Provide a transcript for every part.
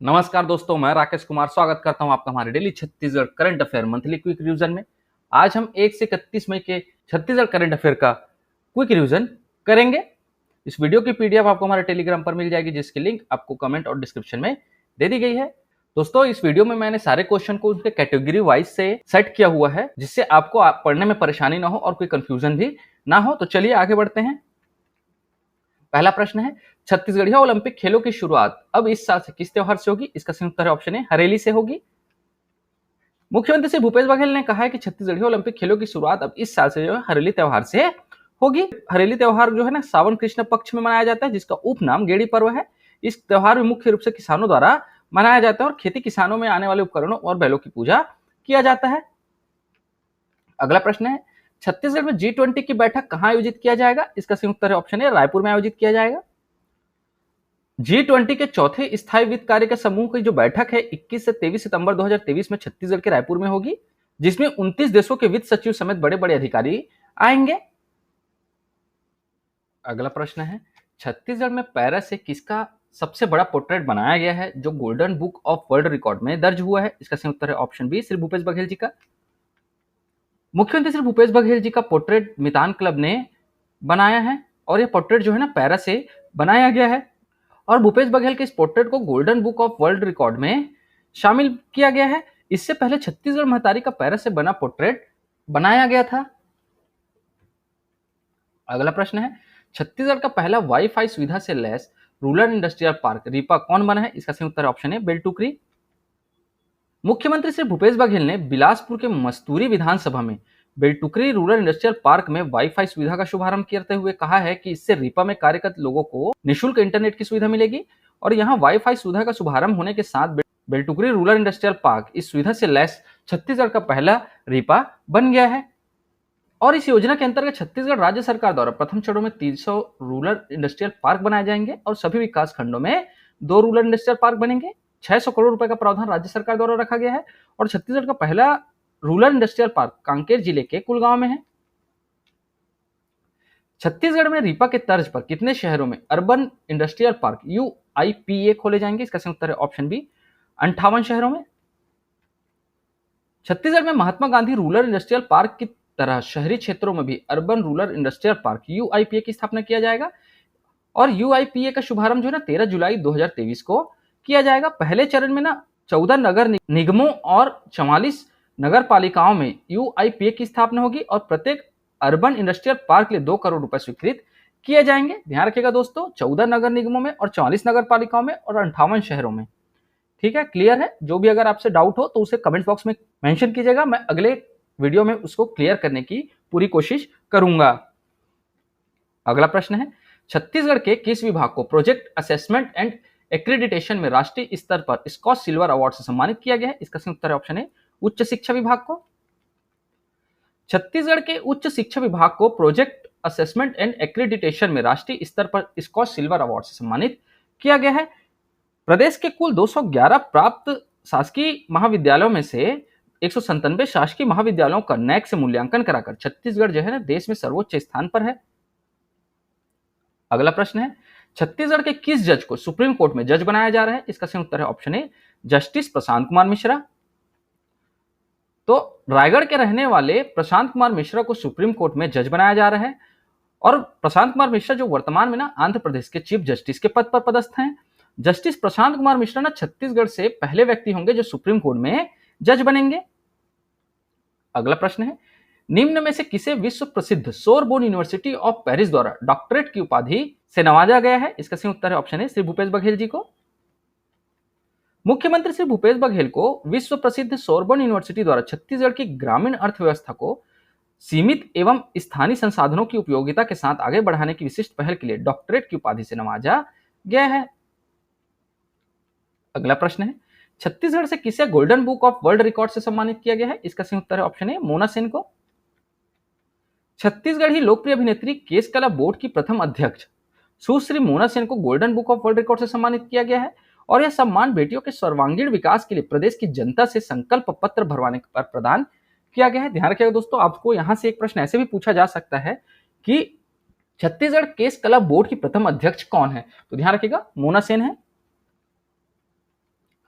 नमस्कार दोस्तों, मैं राकेश कुमार स्वागत करता हूं आपका हमारे daily Chhattisgarh current affair monthly quick revision में। आज हम 1 से 31 मई के छत्तीसगढ़ करंट अफेयर का क्विक रिवीजन करेंगे। इस वीडियो की पीडीएफ आपको हमारे टेलीग्राम पर मिल जाएगी, जिसकी लिंक आपको कमेंट और डिस्क्रिप्शन में दे दी गई है। दोस्तों, इस वीडियो में मैंने सारे क्वेश्चन को उनके कैटेगरी वाइज से सेट किया हुआ है, जिससे आपको पढ़ने में परेशानी ना हो और कोई कंफ्यूजन भी ना हो। तो चलिए आगे बढ़ते हैं। पहला प्रश्न है, छत्तीसगढ़िया ओलंपिक खेलों की शुरुआत अब इस साल से किस त्योहार से होगी? इसका संयुक्त ऑप्शन है हरेली से होगी। मुख्यमंत्री श्री भूपेश बघेल ने कहा है कि छत्तीसगढ़िया ओलंपिक खेलों की शुरुआत अब इस साल से जो है हरेली त्योहार से होगी। हरेली त्योहार जो है ना सावन कृष्ण पक्ष में मनाया जाता है, जिसका उपनाम गेड़ी पर्व है। इस त्योहार में मुख्य रूप से किसानों द्वारा मनाया जाता है और खेती किसानों में आने वाले उपकरणों और बैलों की पूजा किया जाता है। अगला प्रश्न है, छत्तीसगढ़ में G20 की बैठक कहां आयोजित किया जाएगा? इसका संयुक्त ऑप्शन है रायपुर में आयोजित किया जाएगा। G20 के चौथे स्थायी वित्त कार्य समूह की जो बैठक है 21 से 23 सितंबर 2023 में छत्तीसगढ़ के रायपुर में होगी, जिसमें 29 देशों के वित्त सचिव समेत बड़े बड़े अधिकारी आएंगे। अगला प्रश्न है, छत्तीसगढ़ में पैरा से किसका सबसे बड़ा पोर्ट्रेट बनाया गया है, जो golden book of world record में दर्ज हुआ है? इसका संयुक्त है ऑप्शन बी श्री भूपेश बघेल जी का। मुख्यमंत्री श्री भूपेश बघेल जी का पोर्ट्रेट मितान क्लब ने बनाया है और यह पोर्ट्रेट जो है ना पैरा से बनाया गया है और भूपेश बघेल के इस पोर्ट्रेट को golden book of world record में शामिल किया गया है। इससे पहले छत्तीसगढ़ महतारी का पैरा से बना पोर्ट्रेट बनाया गया था। अगला प्रश्न है, छत्तीसगढ़ का पहला वाईफाई सुविधा से lace rural industrial park RIPA कौन बना है? इसका संयुक्त ऑप्शन है बेलटुकरी। मुख्यमंत्री श्री भूपेश बघेल ने बिलासपुर के मस्तूरी विधानसभा में बेलटुकरी रूरल इंडस्ट्रियल पार्क में वाईफाई सुविधा का शुभारंभ करते हुए कहा है कि इससे रीपा में कार्यरत लोगों को निःशुल्क इंटरनेट की सुविधा मिलेगी और यहां वाईफाई सुविधा का शुभारंभ होने के साथ बेलटुकरी रूरल इंडस्ट्रियल पार्क इस सुविधा से लैस छत्तीसगढ़ का पहला रीपा बन गया है। और इस योजना के अंतर्गत छत्तीसगढ़ राज्य सरकार द्वारा प्रथम चरणों में 300 रूरल इंडस्ट्रियल पार्क बनाए जाएंगे और सभी विकास खंडों में 2 रूरल इंडस्ट्रियल पार्क बनेंगे। 600 करोड़ रुपए का प्रावधान राज्य सरकार द्वारा रखा गया है और छत्तीसगढ़ का पहला रूरल इंडस्ट्रियल पार्क कांकेर जिले के कुलगांव में है। छत्तीसगढ़ में रीपा के तर्ज पर कितने शहरों में अर्बन इंडस्ट्रियल पार्क UIPA खोले जाएंगे? इसका संयुक्त ऑप्शन बी 58 शहरों में। छत्तीसगढ़ में Mahatma Gandhi rural industrial park की तरह शहरी क्षेत्रों में भी urban rural industrial park UIPA की स्थापना किया जाएगा और UIPA का शुभारंभ जो है ना 13 जुलाई 2023 को किया जाएगा। पहले चरण में ना 14 नगर निगमों और 44 नगर पालिकाओं में UIPA की स्थापना होगी और प्रत्येक अर्बन इंडस्ट्रियल पार्क के लिए 2 करोड़ रुपए स्वीकृत किए जाएंगे। ध्यान रखिएगा दोस्तों, 14 नगर निगमों में और 44 नगर पालिकाओं में और 58 शहरों में। ठीक है, क्लियर है? जो भी अगर आपसे डाउट हो तो उसे कमेंट बॉक्स में मेंशन कीजिएगा, मैं अगले वीडियो में उसको क्लियर करने की पूरी कोशिश करूंगा। अगला प्रश्न है, छत्तीसगढ़ के किस विभाग को प्रोजेक्ट असेसमेंट एंड एक्रेडिटेशन में राष्ट्रीय स्तर पर स्कॉच सिल्वर अवार्ड से सम्मानित किया गया है? इसका संयुक्त ऑप्शन है उच्च शिक्षा विभाग को। छत्तीसगढ़ के उच्च शिक्षा विभाग को प्रोजेक्ट असेसमेंट एंड एक्रेडिटेशन में राष्ट्रीय स्तर पर स्कॉच सिल्वर अवार्ड से सम्मानित किया गया है। प्रदेश के कुल 211 प्राप्त शासकीय महाविद्यालयों में से 197 शासकीय महाविद्यालयों का नैक से मूल्यांकन कराकर छत्तीसगढ़ जो है ना देश में सर्वोच्च स्थान पर है। अगला प्रश्न है, छत्तीसगढ़ के किस जज को सुप्रीम कोर्ट में जज बनाया जा रहा है? इसका संयुक्त ऑप्शन है जस्टिस प्रशांत कुमार मिश्रा। तो रायगढ़ के रहने वाले प्रशांत कुमार मिश्रा को सुप्रीम कोर्ट में जज बनाया जा रहा है और प्रशांत कुमार मिश्रा जो वर्तमान में ना आंध्र प्रदेश के चीफ जस्टिस के पद पर पदस्थ हैं। जस्टिस प्रशांत कुमार मिश्रा ना छत्तीसगढ़ से पहले व्यक्ति होंगे जो सुप्रीम कोर्ट में जज बनेंगे। अगला प्रश्न है, निम्न में से किसे विश्व प्रसिद्ध सोरबोन यूनिवर्सिटी ऑफ पेरिस द्वारा डॉक्टरेट की उपाधि से नवाजा गया है? इसका संयुक्त ऑप्शन है श्री भूपेश बघेल जी को। मुख्यमंत्री श्री भूपेश बघेल को विश्व प्रसिद्ध सोरबोन यूनिवर्सिटी द्वारा छत्तीसगढ़ की ग्रामीण अर्थव्यवस्था को सीमित एवं स्थानीय संसाधनों की उपयोगिता के साथ आगे बढ़ाने की विशिष्ट पहल के लिए डॉक्टरेट की उपाधि से नवाजा गया है। अगला प्रश्न है, छत्तीसगढ़ से किसे golden book of world record से सम्मानित किया गया है? इसका संयुक्त ऑप्शन है मोना सेन को। छत्तीसगढ़ी लोकप्रिय अभिनेत्री केस कला बोर्ड की प्रथम अध्यक्ष सुश्री मोना सेन को golden book of world record से सम्मानित किया गया है और यह सम्मान बेटियों के सर्वांगीण विकास के लिए प्रदेश की जनता से संकल्प पत्र भरवाने पर प्रदान किया गया है। ध्यान रखिएगा दोस्तों, आपको यहां से एक प्रश्न ऐसे भी पूछा जा सकता है कि छत्तीसगढ़ केस कला बोर्ड की प्रथम अध्यक्ष कौन है? तो ध्यान रखिएगा मोना सेन है।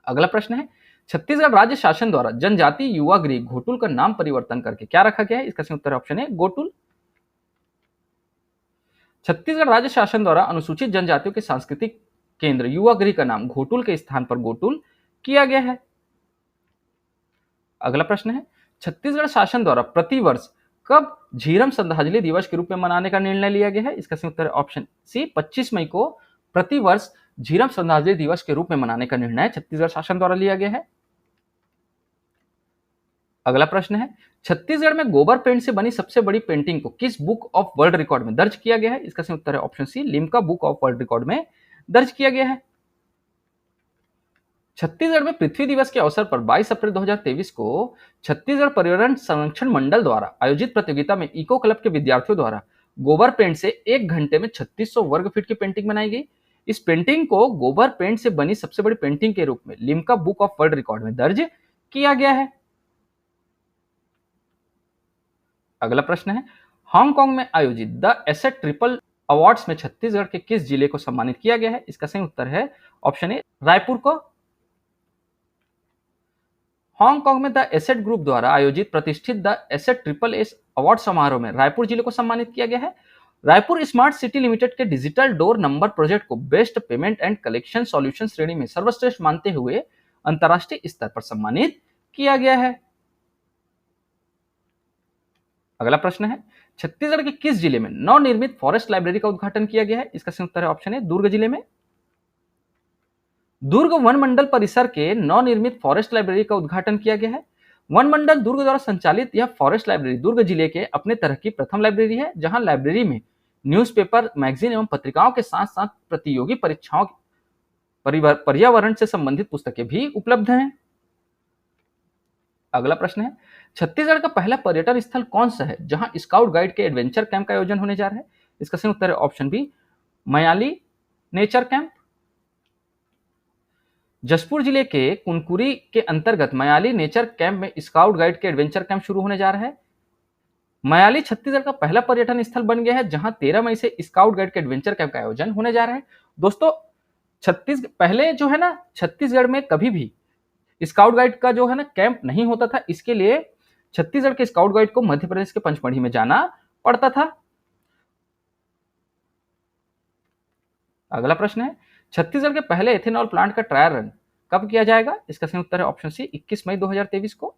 अगला प्रश्न है, छत्तीसगढ़ राज्य शासन द्वारा जनजाति युवा गृह घोटुल का नाम परिवर्तन करके क्या रखा गया है? इसका सही उत्तर ऑप्शन है गोटुल। छत्तीसगढ़ राज्य शासन द्वारा अनुसूचित जनजातियों के सांस्कृतिक केंद्र युवा गृह का नाम घोटुल के स्थान पर गोटुल किया गया है। अगला प्रश्न है, छत्तीसगढ़ शासन द्वारा प्रतिवर्ष कब झीरम श्रद्धांजलि दिवस के रूप में मनाने का निर्णय लिया गया है? इसका सही उत्तर ऑप्शन सी 25 मई को प्रतिवर्ष झीरम श्रद्धांजलि दिवस के रूप में मनाने का निर्णय छत्तीसगढ़ शासन द्वारा लिया गया है। अगला प्रश्न है, छत्तीसगढ़ में गोबर पेंट से बनी सबसे बड़ी पेंटिंग को किस बुक ऑफ वर्ल्ड रिकॉर्ड में दर्ज किया गया है? इसका सही उत्तर है option C Limca book of world record में दर्ज किया गया है। छत्तीसगढ़ में पृथ्वी दिवस के अवसर पर 22 अप्रैल 2023 को छत्तीसगढ़ पर्यावरण संरक्षण मंडल द्वारा आयोजित प्रतियोगिता में इको क्लब के विद्यार्थियों द्वारा गोबर पेंट से 1 घंटे में 3600 वर्ग फीट की पेंटिंग बनाई गई। इस पेंटिंग को गोबर पेंट से बनी सबसे बड़ी पेंटिंग के रूप में Limca book of world record में दर्ज किया गया है। अगला प्रश्न है, हांगकांग में आयोजित द एसेट ट्रिपल अवार्ड्स में छत्तीसगढ़ के किस जिले को सम्मानित किया गया है? इसका सही उत्तर है ऑप्शन ए रायपुर को। हांगकांग में द एसेट ग्रुप द्वारा आयोजित प्रतिष्ठित the asset triple S award समारोह में रायपुर जिले को सम्मानित किया गया है। रायपुर स्मार्ट सिटी लिमिटेड के डिजिटल डोर नंबर प्रोजेक्ट को best payment and collection solution श्रेणी में सर्वश्रेष्ठ मानते हुए अंतर्राष्ट्रीय स्तर पर सम्मानित किया गया है। अगला प्रश्न है, छत्तीसगढ़ के किस जिले में नवनिर्मित फॉरेस्ट लाइब्रेरी का उद्घाटन किया गया है? इसका सही उत्तर है ऑप्शन है दुर्ग जिले में। दुर्ग वन मंडल परिसर के नवनिर्मित फॉरेस्ट लाइब्रेरी का उद्घाटन किया गया है। वन मंडल दुर्ग द्वारा संचालित यह फॉरेस्ट लाइब्रेरी दुर्ग जिले के अपने तरह की प्रथम लाइब्रेरी है, जहां लाइब्रेरी में न्यूज़पेपर, मैगजीन एवं पत्रिकाओं के साथ साथ प्रतियोगी परीक्षाओं पर्यावरण से संबंधित पुस्तकें भी उपलब्ध हैं। अगला प्रश्न है, छत्तीसगढ़ का पहला पर्यटन स्थल कौन सा है जहां स्काउट गाइड के एडवेंचर कैंप का आयोजन होने जा रहा है? इसका सही उत्तर है option B Mayali nature camp. Jashpur जिले के कुनकुरी के अंतर्गत मयाली नेचर कैंप में स्काउट गाइड के एडवेंचर कैंप शुरू होने जा रहा है। मयाली छत्तीसगढ़ का पहला पर्यटन स्थल बन गया है जहां 13 मई से स्काउट गाइड के एडवेंचर कैंप का आयोजन होने जा रहा है। दोस्तों पहले जो है ना छत्तीसगढ़ में कभी भी स्काउट गाइड का जो है ना कैंप नहीं होता था, इसके लिए छत्तीसगढ़ के स्काउट गाइड को मध्य प्रदेश के पंचमढ़ी में जाना पड़ता था। अगला प्रश्न है, छत्तीसगढ़ के पहले एथेनॉल प्लांट का ट्रायल रन कब किया जाएगा? इसका सही उत्तर है ऑप्शन सी 21 मई 2023 को।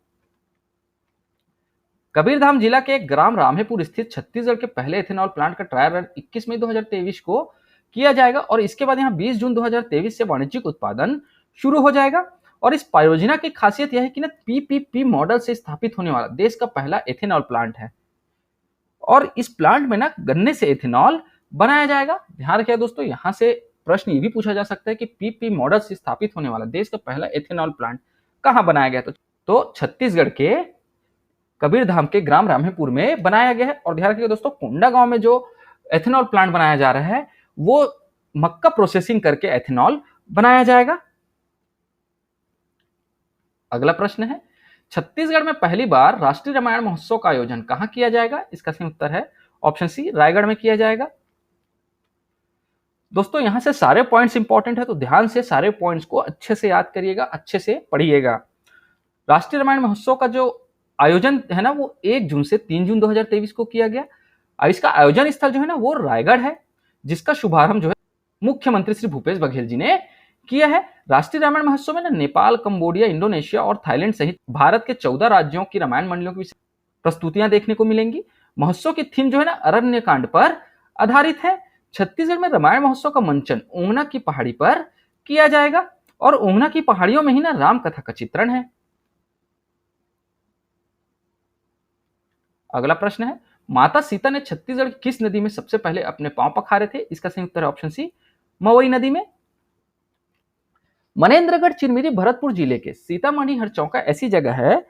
कबीरधाम जिला के ग्राम रामेपुर स्थित छत्तीसगढ़ के पहले एथेनॉल प्लांट का ट्रायल रन 21 मई 2023 को किया जाएगा और इसके बाद यहां 20 जून 2023 से वाणिज्यिक उत्पादन शुरू हो जाएगा। और इस परियोजना की खासियत यह है कि ना पीपीपी मॉडल से स्थापित होने वाला देश का पहला एथेनॉल प्लांट है और इस प्लांट में ना गन्ने से एथेनॉल बनाया जाएगा। ध्यान रखिए दोस्तों, यहां से प्रश्न ये भी पूछा जा सकता है कि पीपी मॉडल से स्थापित होने वाला देश का पहला एथेनॉल प्लांट कहां बनाया गया? तो छत्तीसगढ़ के कबीरधाम के ग्राम रामेपुर में बनाया गया है। और ध्यान रखिए दोस्तों, कोंडा गांव में जो एथेनॉल प्लांट बनाया जा रहा है वो मक्का प्रोसेसिंग करके एथेनॉल बनाया जाएगा। अगला प्रश्न है, छत्तीसगढ़ में पहली बार राष्ट्रीय रामायण महोत्सव का आयोजन कहां किया जाएगा? इसका सही उत्तर है ऑप्शन सी रायगढ़ में किया जाएगा। दोस्तों यहां से सारे पॉइंट्स इंपॉर्टेंट है, तो ध्यान से सारे पॉइंट्स को अच्छे से याद करिएगा, अच्छे से पढ़िएगा। राष्ट्रीय रामायण महोत्सव का जो आयोजन है ना वो 1 जून से 3 जून 2023 को किया गया। इसका आयोजन स्थल जो है ना वो रायगढ़ है, जिसका शुभारंभ जो है मुख्यमंत्री श्री भूपेश बघेल जी ने किया है। राष्ट्रीय रामायण महोत्सव में ना नेपाल, कंबोडिया, इंडोनेशिया और थाईलैंड सहित भारत के 14 राज्यों की रामायण मंडलियों की प्रस्तुतियां देखने को मिलेंगी। महोत्सव की थीम जो है ना अरण्य कांड पर आधारित है। छत्तीसगढ़ में रामायण महोत्सव का मंचन ओंगना की पहाड़ी पर किया जाएगा और ओंगना की पहाड़ियों में ही ना राम कथा का चित्रण है। अगला प्रश्न है, माता सीता ने छत्तीसगढ़ की किस नदी में सबसे पहले अपने पांव पखारे थे? इसका सही उत्तर है ऑप्शन सी मवई नदी में। मनेन्द्रगढ़ चिरमिरी भरतपुर जिले के सीतामढ़ी हरचौका ऐसी जगह है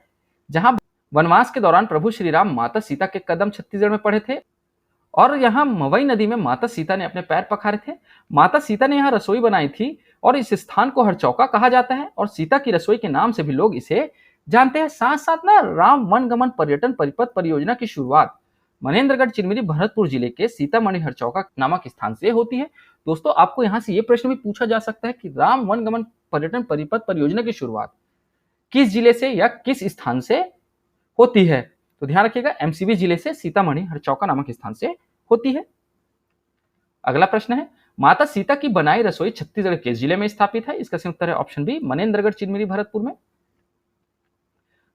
जहां वनवास के दौरान प्रभु श्री राम माता सीता के कदम छत्तीसगढ़ में पड़े थे और यहाँ मवई नदी में माता सीता ने अपने पैर पखारे थे। माता सीता ने यहाँ रसोई बनाई थी और इस स्थान को हरचौका कहा जाता है और सीता की रसोई के नाम से भी लोग इसे जानते हैं। साथ साथ ना राम वनगमन पर्यटन परिपथ परियोजना की शुरुआत मनेन्द्रगढ़ चिरमिरी भरतपुर जिले के सीतामढ़ी हरचौका नामक स्थान से होती है। दोस्तों आपको यहाँ से ये प्रश्न भी पूछा जा सकता है कि राम वनगमन पर्यटन परिपथ परियोजना की शुरुआत किस जिले से या किस स्थान से होती है? तो ध्यान रखिएगा, एमसीबी जिले से सीतामढ़ी हरचौका नामक स्थान से होती है। अगला प्रश्न है, माता सीता की बनाई रसोई छत्तीसगढ़ के जिले में स्थापित है? इसका सही उत्तर है ऑप्शन बी, मनेन्द्रगढ़ चिरमिरी भरतपुर में।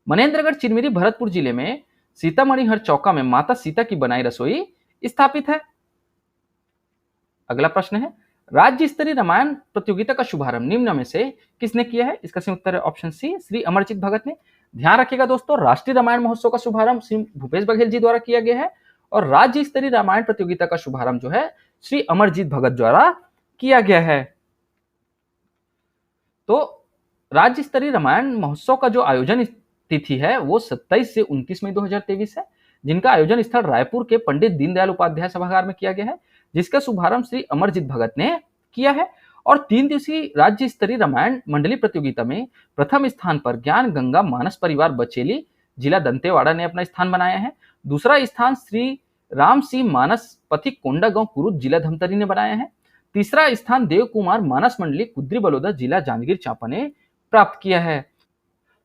मनेन्द्रगढ़ चिरमिरी भरतपुर जिले में सीतामढ़ी हरचौका में माता सीता की बनाई रसोई स्थापित है। अगला प्रश्न है, राज्य स्तरीय रामायण प्रतियोगिता का शुभारंभ निम्न में से किसने किया है? इसका सही उत्तर है ऑप्शन सी, श्री अमरजीत भगत ने। ध्यान रखिएगा दोस्तों, राष्ट्रीय रामायण महोत्सव का शुभारंभ श्री भूपेश बघेल जी द्वारा किया गया है और राज्य स्तरीय रामायण प्रतियोगिता का शुभारंभ जो है श्री अमरजीत भगत द्वारा किया गया है। तो राज्य स्तरीय रामायण महोत्सव का जो आयोजन तिथि है वो 27 से 29 मई 2023 है, जिनका आयोजन स्थल रायपुर के पंडित दीनदयाल उपाध्याय सभागार में किया गया है, जिसका शुभारंभ श्री अमरजीत भगत ने किया है। और 3 दिवसीय राज्य स्तरीय रामायण मंडली प्रतियोगिता में प्रथम स्थान पर ज्ञान गंगा मानस परिवार बचेली जिला दंतेवाड़ा ने अपना स्थान बनाया है। दूसरा स्थान श्री राम सिंह मानस पथिक कोंडा गांव कुरुद जिला धमतरी ने बनाया है। तीसरा स्थान देव कुमार मानस मंडली कुद्री बलोदा जिला जांजगीर चांपा ने प्राप्त किया है।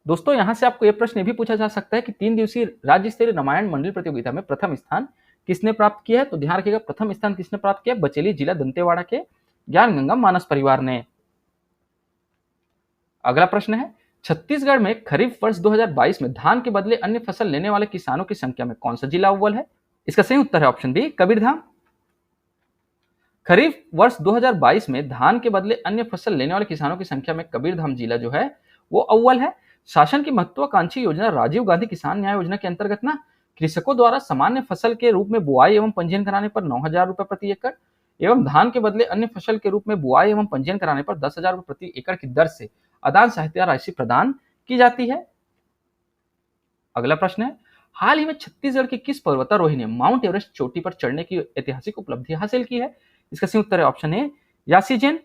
दोस्तों यहां से आपको यह प्रश्न भी पूछा जा सकता है कि 3 दिवसीय राज्य स्तरीय रामायण मंडल प्रतियोगिता में प्रथम स्थान किसने प्राप्त किया है? तो ध्यान रखिएगा, प्रथम स्थान किसने प्राप्त किया? बचेली जिला दंतेवाड़ा के ज्ञान गंगा मानस परिवार ने। अगला प्रश्न है, छत्तीसगढ़ में खरीफ वर्ष 2022 में धान के बदले अन्य फसल लेने वाले किसानों की संख्या में कौन सा जिला अव्वल है? इसका सही उत्तर है ऑप्शन बी, कबीरधाम। खरीफ वर्ष 2022 में धान के बदले अन्य फसल लेने वाले किसानों की संख्या में कबीरधाम जिला जो है वो अव्वल है। शासन की महत्वाकांक्षी योजना राजीव गांधी किसान न्याय योजना के अंतर्गत ना कृषकों द्वारा सामान्य फसल के रूप में बुआई एवं पंजीयन कराने पर 9,000 रुपए प्रति एकड़ एवं धान के बदले अन्य फसल के रूप में बुआई एवं पंजीयन कराने पर 10,000 रुपए प्रति एकड़ की दर से आदान सहायता राशि प्रदान की जाती है। अगला प्रश्न है, हाल ही में छत्तीसगढ़ के किस पर्वतारोही ने माउंट एवरेस्ट चोटी पर चढ़ने की ऐतिहासिक उपलब्धि हासिल की है? इसका सही उत्तर है ऑप्शन ए, यासी जैन।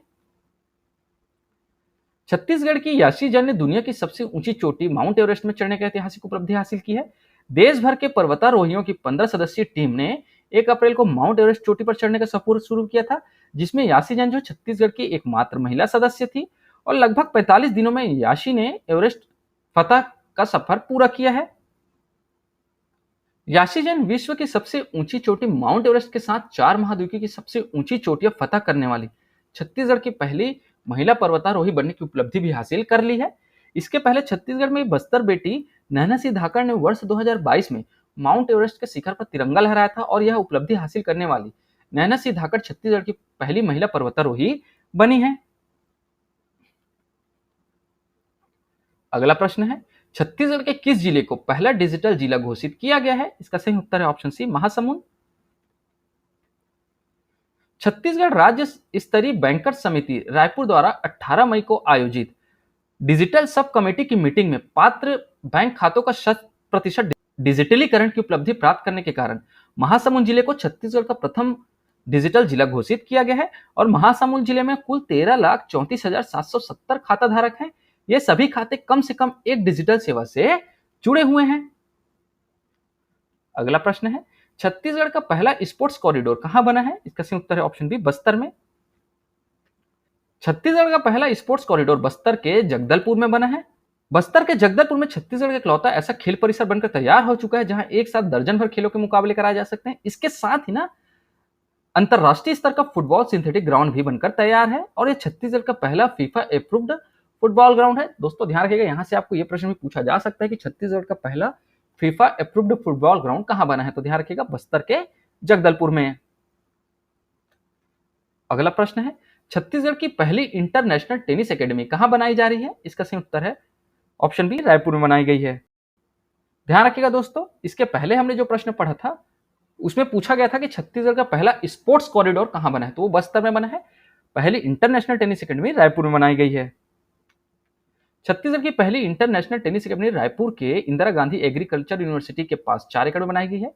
छत्तीसगढ़ की यासी जैन ने दुनिया की सबसे ऊंची चोटी माउंट एवरेस्ट में चढ़ने की ऐतिहासिक उपलब्धि हासिल की है। देश भर के पर्वतारोहियों की 15 सदस्यीय टीम ने 1 अप्रैल को माउंट एवरेस्ट चोटी पर चढ़ने का सफर शुरू किया था, जिसमें यासी जैन जो छत्तीसगढ़ की एकमात्र महिला सदस्य थी और लगभग 45 दिनों में यासी ने एवरेस्ट फतह का सफर पूरा किया है। यासी जैन विश्व की सबसे ऊंची चोटी माउंट एवरेस्ट के साथ 4 महाद्वीपों की सबसे ऊंची चोटियां फतह करने वाली छत्तीसगढ़ की पहली महिला पर्वतारोही बनने की उपलब्धि भी हासिल कर ली है। इसके पहले छत्तीसगढ़ में बस्तर बेटी नैना सिंह धाकड़ ने वर्ष 2022 में माउंट एवरेस्ट के शिखर पर तिरंगा लहराया था और यह उपलब्धि हासिल करने वाली नैना सिंह धाकड़ छत्तीसगढ़ की पहली महिला पर्वतारोही बनी है। अगला प्रश्न है, छत्तीसगढ़ के किस जिले को पहला डिजिटल जिला घोषित किया गया है? इसका सही उत्तर है ऑप्शन सी, महासमुंद। छत्तीसगढ़ राज्य स्तरीय बैंकर्स समिति रायपुर द्वारा 18 मई को आयोजित डिजिटल सब कमेटी की मीटिंग में पात्र बैंक खातों का 100% डिजिटलीकरण की उपलब्धि प्राप्त करने के कारण महासमुंद जिले को छत्तीसगढ़ का प्रथम डिजिटल जिला घोषित किया गया है और महासमुंद जिले में कुल 13,34,770 खाता धारक हैं। ये सभी खाते कम से कम एक डिजिटल सेवा से जुड़े हुए हैं। अगला प्रश्न है, छत्तीसगढ़ का पहला स्पोर्ट्स कॉरिडोर कहां बना है? इसका सही उत्तर है ऑप्शन बी, बस्तर में। छत्तीसगढ़ का पहला स्पोर्ट्स कॉरिडोर बस्तर के जगदलपुर में बना है। बस्तर के जगदलपुर में छत्तीसगढ़ का इकलौता ऐसा खेल परिसर बनकर तैयार हो चुका है जहां एक साथ दर्जन भर खेलों के मुकाबले कराए जा सकते हैं। इसके साथ ही ना अंतरराष्ट्रीय स्तर का फुटबॉल सिंथेटिक ग्राउंड भी बनकर तैयार है और यह छत्तीसगढ़ का पहला फीफा अप्रूव्ड फुटबॉल ग्राउंड है। दोस्तों ध्यान रखिएगा, यहां से आपको यह प्रश्न भी पूछा जा सकता है कि छत्तीसगढ़ का पहला फीफा अप्रूव्ड फुटबॉल ग्राउंड कहां बना है? तो ध्यान रखिएगा, बस्तर के जगदलपुर में। अगला प्रश्न है, छत्तीसगढ़ की पहली इंटरनेशनल टेनिस एकेडमी कहां बनाई जा रही है? इसका सही उत्तर है ऑप्शन बी, रायपुर में बनाई गई है। ध्यान रखिएगा दोस्तों, इसके पहले हमने जो प्रश्न पढ़ा था उसमें पूछा गया था कि छत्तीसगढ़ का पहला स्पोर्ट्स कॉरिडोर कहां बना है, तो वो बस्तर में बना है। पहली इंटरनेशनल टेनिस एकेडमी रायपुर में बनाई गई है। छत्तीसगढ़ की पहली इंटरनेशनल टेनिस एकेडमी रायपुर के इंदिरा गांधी एग्रीकल्चर यूनिवर्सिटी के पास 4 एकड़ में बनाई गई है।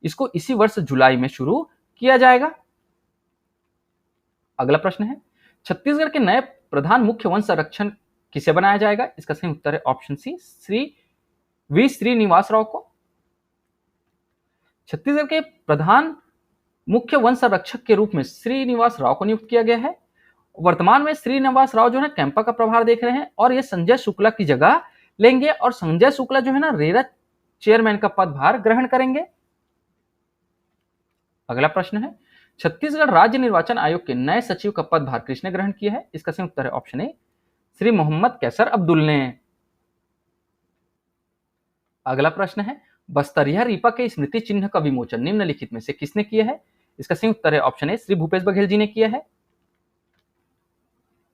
इसको इसी वर्ष जुलाई में शुरू किया जाएगा। अगला प्रश्न है, छत्तीसगढ़ के नए प्रधान मुख्य वन संरक्षण किसे बनाया जाएगा? इसका सही उत्तर है option C, Shri V Srinivas Rao को। छत्तीसगढ़ के प्रधान मुख्य वन संरक्षक के रूप में श्रीनिवास राव को नियुक्त किया गया है वर्तमान में श्रीनिवास राव जो है कैंपा का प्रभार देख रहे हैं और ये संजय शुक्ला की जगह लेंगे और संजय शुक्ला जो है ना रेरा चेयरमैन का पदभार ग्रहण करेंगे। अगला प्रश्न है, छत्तीसगढ़ राज्य निर्वाचन आयोग के नए सचिव का पदभार किसने ग्रहण किया है? इसका सही उत्तर है ऑप्शन ए, श्री मोहम्मद कैसर अब्दुल ने। अगला प्रश्न है, बस्तरिया रीपा के स्मृति चिन्ह का विमोचन निम्नलिखित में से किसने किया है? इसका सही उत्तर है ऑप्शन ए, श्री भूपेश बघेल जी ने किया है।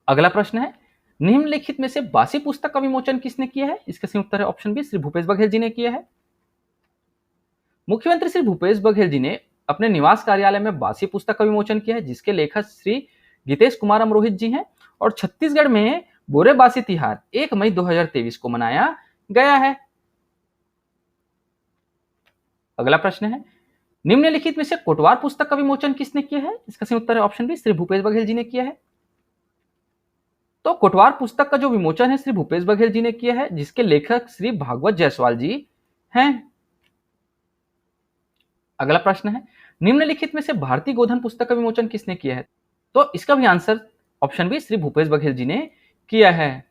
अगला प्रश्न है, निम्नलिखित में से बासी पुस्तक का विमोचन किसने किया है? इसका सही उत्तर है ऑप्शन बी, श्री भूपेश बघेल जी ने किया है। मुख्यमंत्री श्री भूपेश बघेल जी ने अपने निवास कार्यालय में बासी पुस्तक का विमोचन किया है, जिसके लेखक श्री गीतेश कुमार अमरोहित जी हैं और छत्तीसगढ़ में बोरेबासी तिहार 1 मई 2023 को मनाया गया है। अगला प्रश्न है, निम्नलिखित में से कोटवार पुस्तक का विमोचन किसने किया है? इसका सही उत्तर है ऑप्शन बी, श्री भूपेश बघेल जी ने किया है। तो कोटवार पुस्तक का जो विमोचन है श्री भूपेश बघेल जी ने किया है, जिसके लेखक श्री भागवत जायसवाल जी हैं। अगला प्रश्न है, निम्नलिखित में से भारतीय गोधन पुस्तक का विमोचन किसने किया है? तो इसका भी answer option B, Shri Bhupesh Baghel ji ने किया है।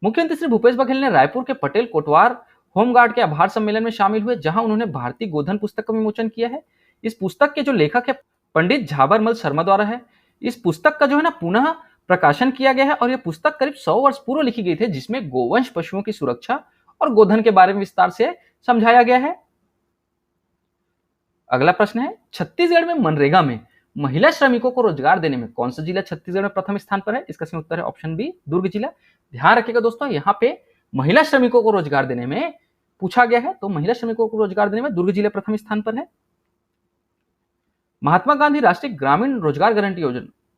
मुख्यमंत्री श्री भूपेश बघेल ने रायपुर के पटेल कोटवार होमगार्ड के आभार सम्मेलन में शामिल हुए, जहां उन्होंने भारतीय गोधन पुस्तक का विमोचन किया है। इस पुस्तक के जो लेखक है पंडित झाबरमल शर्मा द्वारा है। इस पुस्तक का जो है ना पुनः प्रकाशन किया गया है और यह पुस्तक करीब 100 वर्ष पूर्व लिखी गई थी, जिसमें गोवंश पशुओं की सुरक्षा और गोधन के बारे में विस्तार से समझाया गया है। अगला प्रश्न है, छत्तीसगढ़ में मनरेगा में महिला श्रमिकों को रोजगार देने में कौन सा जिला छत्तीसगढ़ में प्रथम स्थान पर है? इसका सही उत्तर है ऑप्शन बी, दुर्ग जिला। ध्यान रखिएगा दोस्तों, यहाँ पे महिला श्रमिकों को रोजगार देने में पूछा गया है, तो महिला श्रमिकों को रोजगार देने में दुर्ग जिला प्रथम स्थान पर है। महात्मा गांधी राष्ट्रीय ग्रामीण रोजगार गारंटी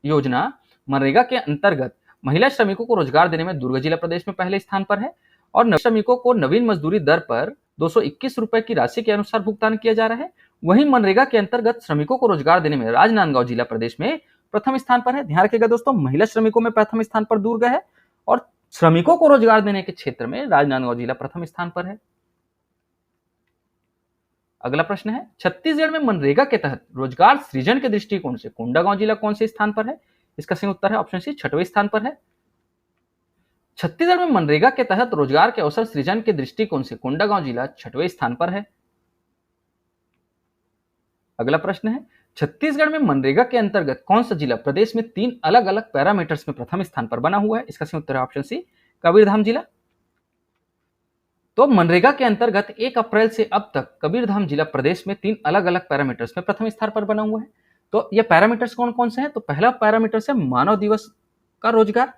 योजना मनरेगा के अंतर्गत महिला श्रमिकों को रोजगार देने में दुर्ग जिला प्रदेश में पहले स्थान पर है और श्रमिकों को नवीन मजदूरी दर पर 221 रुपए की राशि के अनुसार भुगतान किया जा रहा है। वहीं मनरेगा के अंतर्गत श्रमिकों को रोजगार देने में राजनांदगांव जिला प्रदेश में प्रथम स्थान पर है। ध्यान रखिएगा दोस्तों, महिला श्रमिकों में प्रथम स्थान पर दुर्ग है और श्रमिकों को रोजगार देने के क्षेत्र में राजनांदगांव जिला प्रथम स्थान पर है। अगला प्रश्न है, छत्तीसगढ़ में मनरेगा के तहत रोजगार सृजन के दृष्टिकोण से कोंडागांव जिला कौन से स्थान पर है? इसका सही उत्तर है ऑप्शन सी, 6वें स्थान पर है। छत्तीसगढ़ में मनरेगा के तहत रोजगार के अवसर सृजन के दृष्टिकोण से कोंडागांव जिला 6वें स्थान पर है। अगला प्रश्न है, छत्तीसगढ़ में मनरेगा के अंतर्गत कौन सा जिला प्रदेश में 3 अलग अलग पैरामीटर्स में प्रथम स्थान पर बना हुआ है? इसका सही उत्तर है ऑप्शन सी, कबीरधाम जिला। तो मनरेगा के अंतर्गत 1 अप्रैल से अब तक कबीरधाम जिला प्रदेश में 3 अलग अलग पैरामीटर्स में प्रथम स्थान पर बना हुआ है। तो ये पैरामीटर्स कौन कौन से हैं? तो पहला पैरामीटर है मानव दिवस का रोजगार।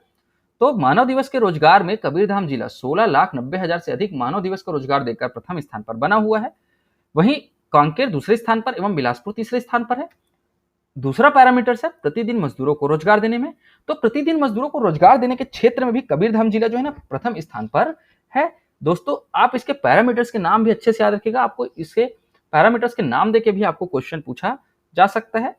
तो मानव दिवस के रोजगार में कबीरधाम जिला 16,90,000 से अधिक मानव दिवस का रोजगार देकर प्रथम स्थान पर बना हुआ है। वहीं कांकेर दूसरे स्थान पर एवं बिलासपुर तीसरे स्थान पर है। दूसरा पैरामीटर है प्रतिदिन मजदूरों को रोजगार देने में। तो प्रतिदिन मजदूरों को रोजगार देने के क्षेत्र में भी कबीरधाम जिला जो है ना प्रथम स्थान पर है। दोस्तों, आप इसके पैरामीटर्स के नाम भी अच्छे से याद रखिएगा, आपको इसके पैरामीटर्स के नाम देके भी आपको क्वेश्चन पूछा जा सकता है।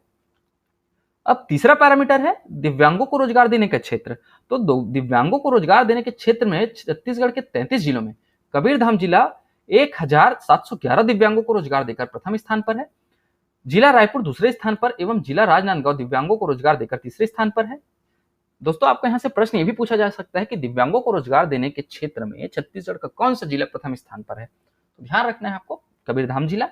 अब तीसरा पैरामीटर है दिव्यांगों को रोजगार देने का क्षेत्र। तो दिव्यांगों को रोजगार देने के क्षेत्र में छत्तीसगढ़ के 33 जिलों में कबीरधाम जिला 1,711 दिव्यांगों को रोजगार देकर प्रथम स्थान पर है। जिला रायपुर दूसरे स्थान पर एवं जिला राजनांदगांव दिव्यांगों को रोजगार देकर तीसरे स्थान पर है। दोस्तों, आपको यहां से प्रश्न ये भी पूछा जा सकता है कि दिव्यांगों को रोजगार देने के क्षेत्र में छत्तीसगढ़ का कौन सा जिला प्रथम स्थान पर है? तो ध्यान रखना है आपको, कबीरधाम जिला।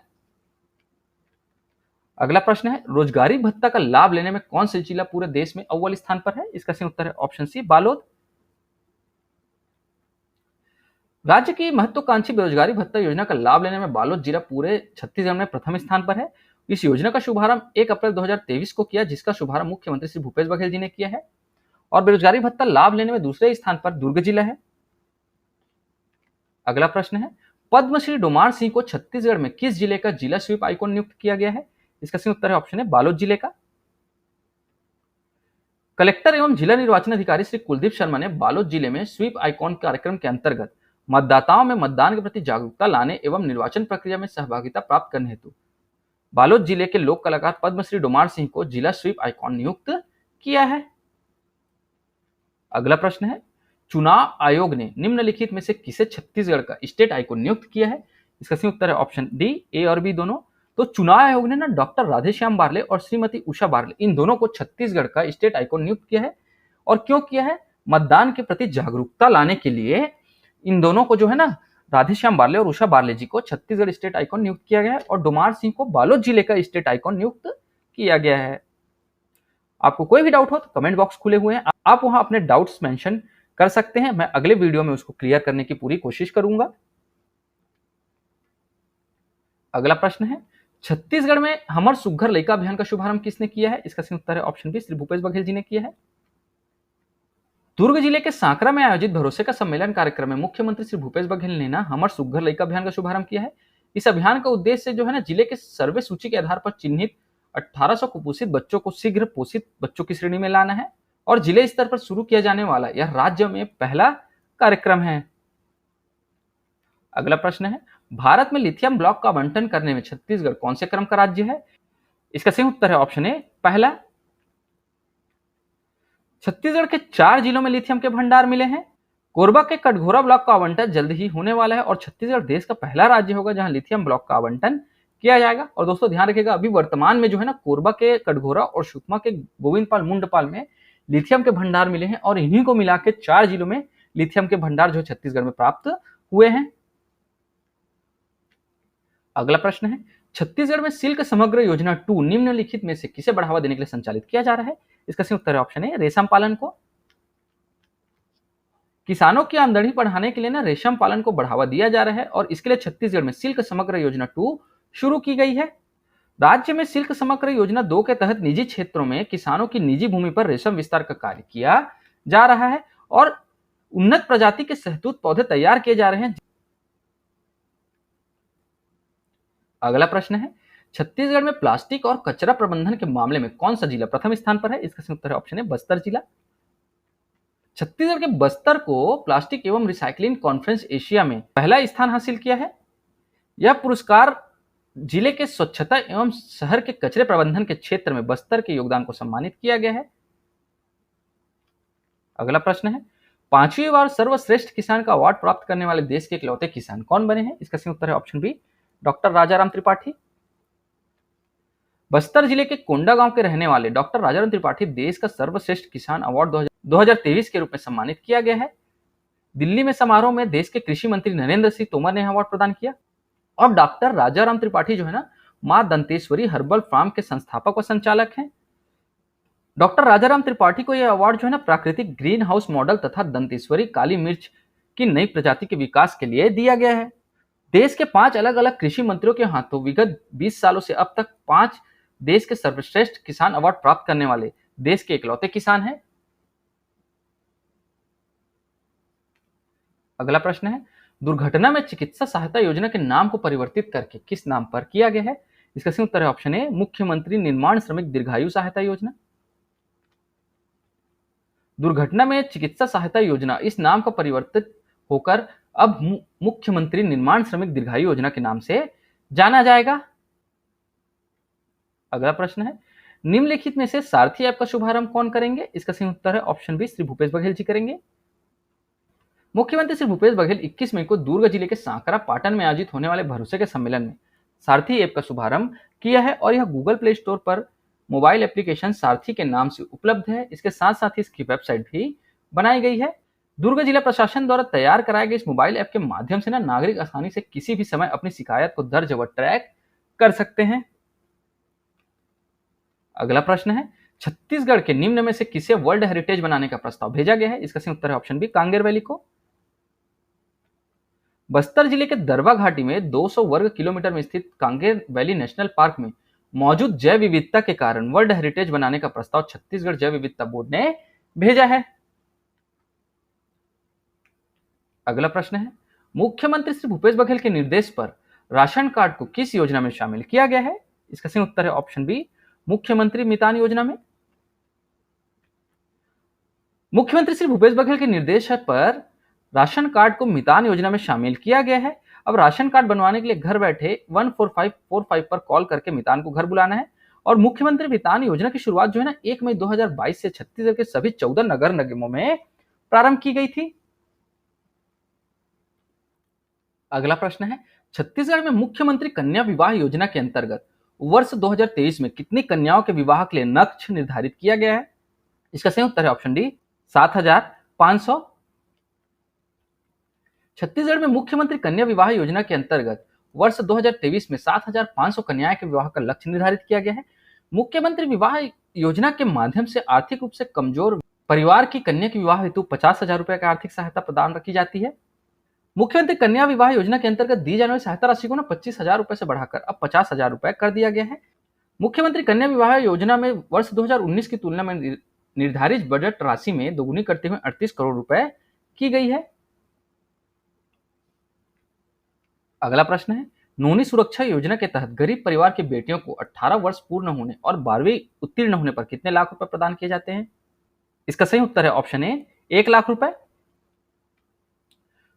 अगला प्रश्न है, रोजगारी भत्ता का लाभ लेने में कौन सा जिला पूरे देश में अव्वल स्थान पर है? इसका सही उत्तर है ऑप्शन सी, बालोद। राज्य की महत्वाकांक्षी बेरोजगारी भत्ता योजना का लाभ लेने में बालोद जिला पूरे छत्तीसगढ़ में प्रथम स्थान पर है। इस योजना का शुभारंभ 1 अप्रैल 2023 को किया, जिसका शुभारंभ मुख्यमंत्री श्री भूपेश बघेल जी ने किया है। और बेरोजगारी भत्ता लाभ लेने में दूसरे स्थान पर दुर्ग जिला है। अगला प्रश्न है, पद्मश्री डोमार सिंह को छत्तीसगढ़ में किस जिले का जिला स्वीप आइकॉन नियुक्त किया गया है? इसका सही उत्तर है ऑप्शन है, बालोद जिले का। कलेक्टर एवं जिला निर्वाचन अधिकारी श्री कुलदीप शर्मा ने बालोद जिले में स्वीप आइकॉन कार्यक्रम के अंतर्गत मतदाताओं में मतदान के प्रति जागरूकता लाने एवं निर्वाचन प्रक्रिया में सहभागिता प्राप्त करने हेतु बालोद जिले के लोक कलाकार पद्मश्री डोमार सिंह को जिला स्वीप आइकॉन नियुक्त किया है। अगला प्रश्न है, चुनाव आयोग ने निम्नलिखित में से किसे छत्तीसगढ़ का स्टेट आइकॉन नियुक्त किया है? इसका सही उत्तर है ऑप्शन डी, ए और बी दोनों। तो चुनाव आयोग ने ना डॉक्टर राधेश्याम बारले और श्रीमती उषा बारले इन दोनों को छत्तीसगढ़ का स्टेट आइकॉन नियुक्त किया है। और क्यों किया है? मतदान के प्रति जागरूकता लाने के लिए इन दोनों को जो है ना, राधेश्याम बारले और उषा बारले जी को छत्तीसगढ़ स्टेट आइकॉन नियुक्त किया गया है और डोमार सिंह को बालोद जिले का स्टेट आइकॉन नियुक्त किया गया है। आपको कोई भी डाउट हो तो कमेंट बॉक्स खुले हुए हैं, आप वहां अपने डाउट्स मेंशन कर सकते हैं। मैं अगले वीडियो में उसको क्लियर करने की पूरी कोशिश करूंगा। अगला प्रश्न है, छत्तीसगढ़ में हमर सुघ्घर लइका अभियान का शुभारंभ किसने किया है? इसका सही उत्तर है ऑप्शन बी, श्री भूपेश बघेल जी ने किया है। दुर्ग जिले के सांकरा में आयोजित भरोसे का सम्मेलन कार्यक्रम में मुख्यमंत्री श्री भूपेश बघेल ने ना हमर सुघ्घर लइका अभियान का शुभारंभ किया है। इस अभियान का उद्देश्य जो है ना, जिले के सर्वे सूची के आधार पर चिन्हित 1800 कुपोषित बच्चों को शीघ्र पोषित बच्चों की श्रेणी में लाना है और जिले स्तर पर शुरू किया जाने वाला यह राज्य में पहला कार्यक्रम है। अगला प्रश्न है, भारत में लिथियम ब्लॉक का आवंटन करने में छत्तीसगढ़ कौन से क्रम का राज्य है? इसका सही उत्तर है ऑप्शन ए, पहला। छत्तीसगढ़ के 4 जिलों में लिथियम के भंडार मिले हैं। कोरबा के कटघोरा ब्लॉक का आवंटन जल्द ही होने वाला है और छत्तीसगढ़ देश का पहला राज्य होगा जहां लिथियम ब्लॉक का आवंटन किया जाएगा। और दोस्तों ध्यान रखिएगा, अभी वर्तमान में जो है ना, कोरबा के कटघोरा और सुकमा के गोविंदपाल मुंडपाल में लिथियम के भंडार मिले हैं और इन्हीं को मिला के 4 जिलों में लिथियम के भंडार जो छत्तीसगढ़ में प्राप्त हुए हैं। अगला प्रश्न है, छत्तीसगढ़ में सिल्क समग्र योजना 2 निम्नलिखित में से किसे बढ़ावा देने के लिए संचालित किया जा रहा है? इसका सही उत्तर है ऑप्शन ए, रेशम पालन को। किसानों की आमदनी बढ़ाने के लिए ना रेशम पालन को बढ़ावा दिया जा रहा है और इसके लिए छत्तीसगढ़ में सिल्क समग्र योजना 2 शुरू की गई है। राज्य में सिल्क समग्र योजना 2 के तहत निजी क्षेत्रों में किसानों की निजी भूमि पर रेशम विस्तार का कार्य किया जा रहा है और उन्नत प्रजाति के शहतूत पौधे तैयार किए जा रहे हैं। अगला प्रश्न है, छत्तीसगढ़ में प्लास्टिक और कचरा प्रबंधन के मामले में कौन सा जिला प्रथम स्थान पर है? इसका सही उत्तर है ऑप्शन है, बस्तर जिला। छत्तीसगढ़ के बस्तर को प्लास्टिक एवं रिसाइकलिंग कॉन्फ्रेंस एशिया में पहला स्थान हासिल किया है। यह पुरस्कार जिले के स्वच्छता एवं शहर के कचरे प्रबंधन के क्षेत्र में बस्तर के योगदान को सम्मानित किया गया है। अगला प्रश्न है, 5वीं बार सर्वश्रेष्ठ किसान का अवार्ड प्राप्त करने वाले देश के इकलौते किसान कौन बने हैं? इसका सही उत्तर है option B, doctor Rajaram Tripathi. Bastar जिले के कोंडा गांव के रहने वाले डॉक्टर राजाराम त्रिपाठी देश का सर्वश्रेष्ठ किसान अवार्ड 2023 के रूप में सम्मानित किया गया है। दिल्ली में समारोह में देश के कृषि मंत्री नरेंद्र सिंह तोमर ने अवार्ड प्रदान किया और डॉक्टर राजाराम त्रिपाठी जो है ना, मां दंतेश्वरी हर्बल फार्म के संस्थापक व संचालक हैं। डॉक्टर राजाराम त्रिपाठी को यह अवार्ड जो है ना, प्राकृतिक ग्रीन हाउस मॉडल तथा दंतेश्वरी काली मिर्च की नई प्रजाति के विकास के लिए दिया गया है। देश के 5 अलग अलग कृषि मंत्रियों के हाथों विगत 20 सालों से अब तक 5 देश के सर्वश्रेष्ठ किसान अवार्ड प्राप्त करने वाले देश के इकलौते किसान हैं। अगला प्रश्न है, दुर्घटना में चिकित्सा सहायता योजना के नाम को परिवर्तित करके किस नाम पर किया गया है? इसका सही उत्तर है ऑप्शन ए, मुख्यमंत्री निर्माण श्रमिक दीर्घायु सहायता योजना। दुर्घटना में चिकित्सा सहायता योजना इस नाम का परिवर्तित होकर अब मुख्यमंत्री निर्माण श्रमिक दीर्घायु योजना के नाम से जाना जाएगा। अगला प्रश्न है, निम्नलिखित में से सारथी ऐप का शुभारंभ कौन करेंगे? इसका सही उत्तर है ऑप्शन बी, श्री भूपेश बघेल जी करेंगे। मुख्यमंत्री श्री भूपेश बघेल 21 मई को दुर्ग जिले के सांकरा पाटन में आयोजित होने वाले भरोसे के सम्मेलन में सारथी ऐप का शुभारंभ किया है और यह गूगल प्ले स्टोर पर मोबाइल एप्लीकेशन सारथी के नाम से उपलब्ध है। इसके साथ साथ ही इसकी वेबसाइट भी बनाई गई है। दुर्ग जिला प्रशासन द्वारा तैयार कराए गए इस मोबाइल ऐप के माध्यम से ना नागरिक आसानी से किसी भी समय अपनी शिकायत को दर्ज व ट्रैक कर सकते हैं। अगला प्रश्न है, छत्तीसगढ़ के निम्न में से किसे वर्ल्ड हेरिटेज बनाने का प्रस्ताव भेजा गया है? इसका सही उत्तर है ऑप्शन बी, कांगेर वैली को। बस्तर जिले के दरबा घाटी में 200 वर्ग किलोमीटर में स्थित कांगेर वैली नेशनल पार्क में मौजूद जैव विविधता के कारण वर्ल्ड हेरिटेज बनाने का प्रस्ताव छत्तीसगढ़ जैव विविधता बोर्ड ने भेजा है। अगला प्रश्न है, मुख्यमंत्री श्री भूपेश बघेल के निर्देश पर राशन कार्ड को किस योजना में शामिल किया गया है? इसका सही उत्तर है ऑप्शन बी, मुख्यमंत्री मितान योजना में। मुख्यमंत्री श्री भूपेश बघेल के निर्देश पर राशन कार्ड को मितान योजना में शामिल किया गया है। अब राशन कार्ड बनवाने के लिए घर बैठे 14545 पर कॉल करके मितान को घर बुलाना है और मुख्यमंत्री मितान योजना की शुरुआत जो है ना 1 मई 2022 से छत्तीसगढ़ के सभी 14 नगर निगमों में प्रारंभ की गई थी। अगला प्रश्न है, छत्तीसगढ़ में मुख्यमंत्री कन्या विवाह योजना के अंतर्गत वर्ष 2023 में कितनी कन्याओं के विवाह के लिए लक्ष्य निर्धारित किया गया है? इसका सही उत्तर है ऑप्शन डी 7,500। छत्तीसगढ़ में मुख्यमंत्री कन्या विवाह योजना के अंतर्गत वर्ष 2023 में 7,500 कन्याओं के विवाह का लक्ष्य निर्धारित किया गया है। मुख्यमंत्री विवाह योजना के माध्यम से आर्थिक रूप से कमजोर परिवार की कन्या के विवाह हेतु 50,000 रुपए का आर्थिक सहायता प्रदान की जाती है। मुख्यमंत्री कन्या विवाह योजना के अंतर्गत दी जाने वाली सहायता राशि को 25,000 रुपए से बढ़ाकर अब 50,000 रुपए कर दिया गया है। मुख्यमंत्री कन्या विवाह योजना में वर्ष 2019 की तुलना में निर्धारित बजट राशि में दोगुनी करते हुए 38 करोड़ रुपए की गई है। अगला प्रश्न है, नोनी सुरक्षा योजना के तहत गरीब परिवार की बेटियों को 18 वर्ष पूर्ण होने और 12वीं उत्तीर्ण होने पर कितने लाख रुपए प्रदान किए जाते हैं? इसका सही उत्तर है ऑप्शन ए 1 लाख रुपए।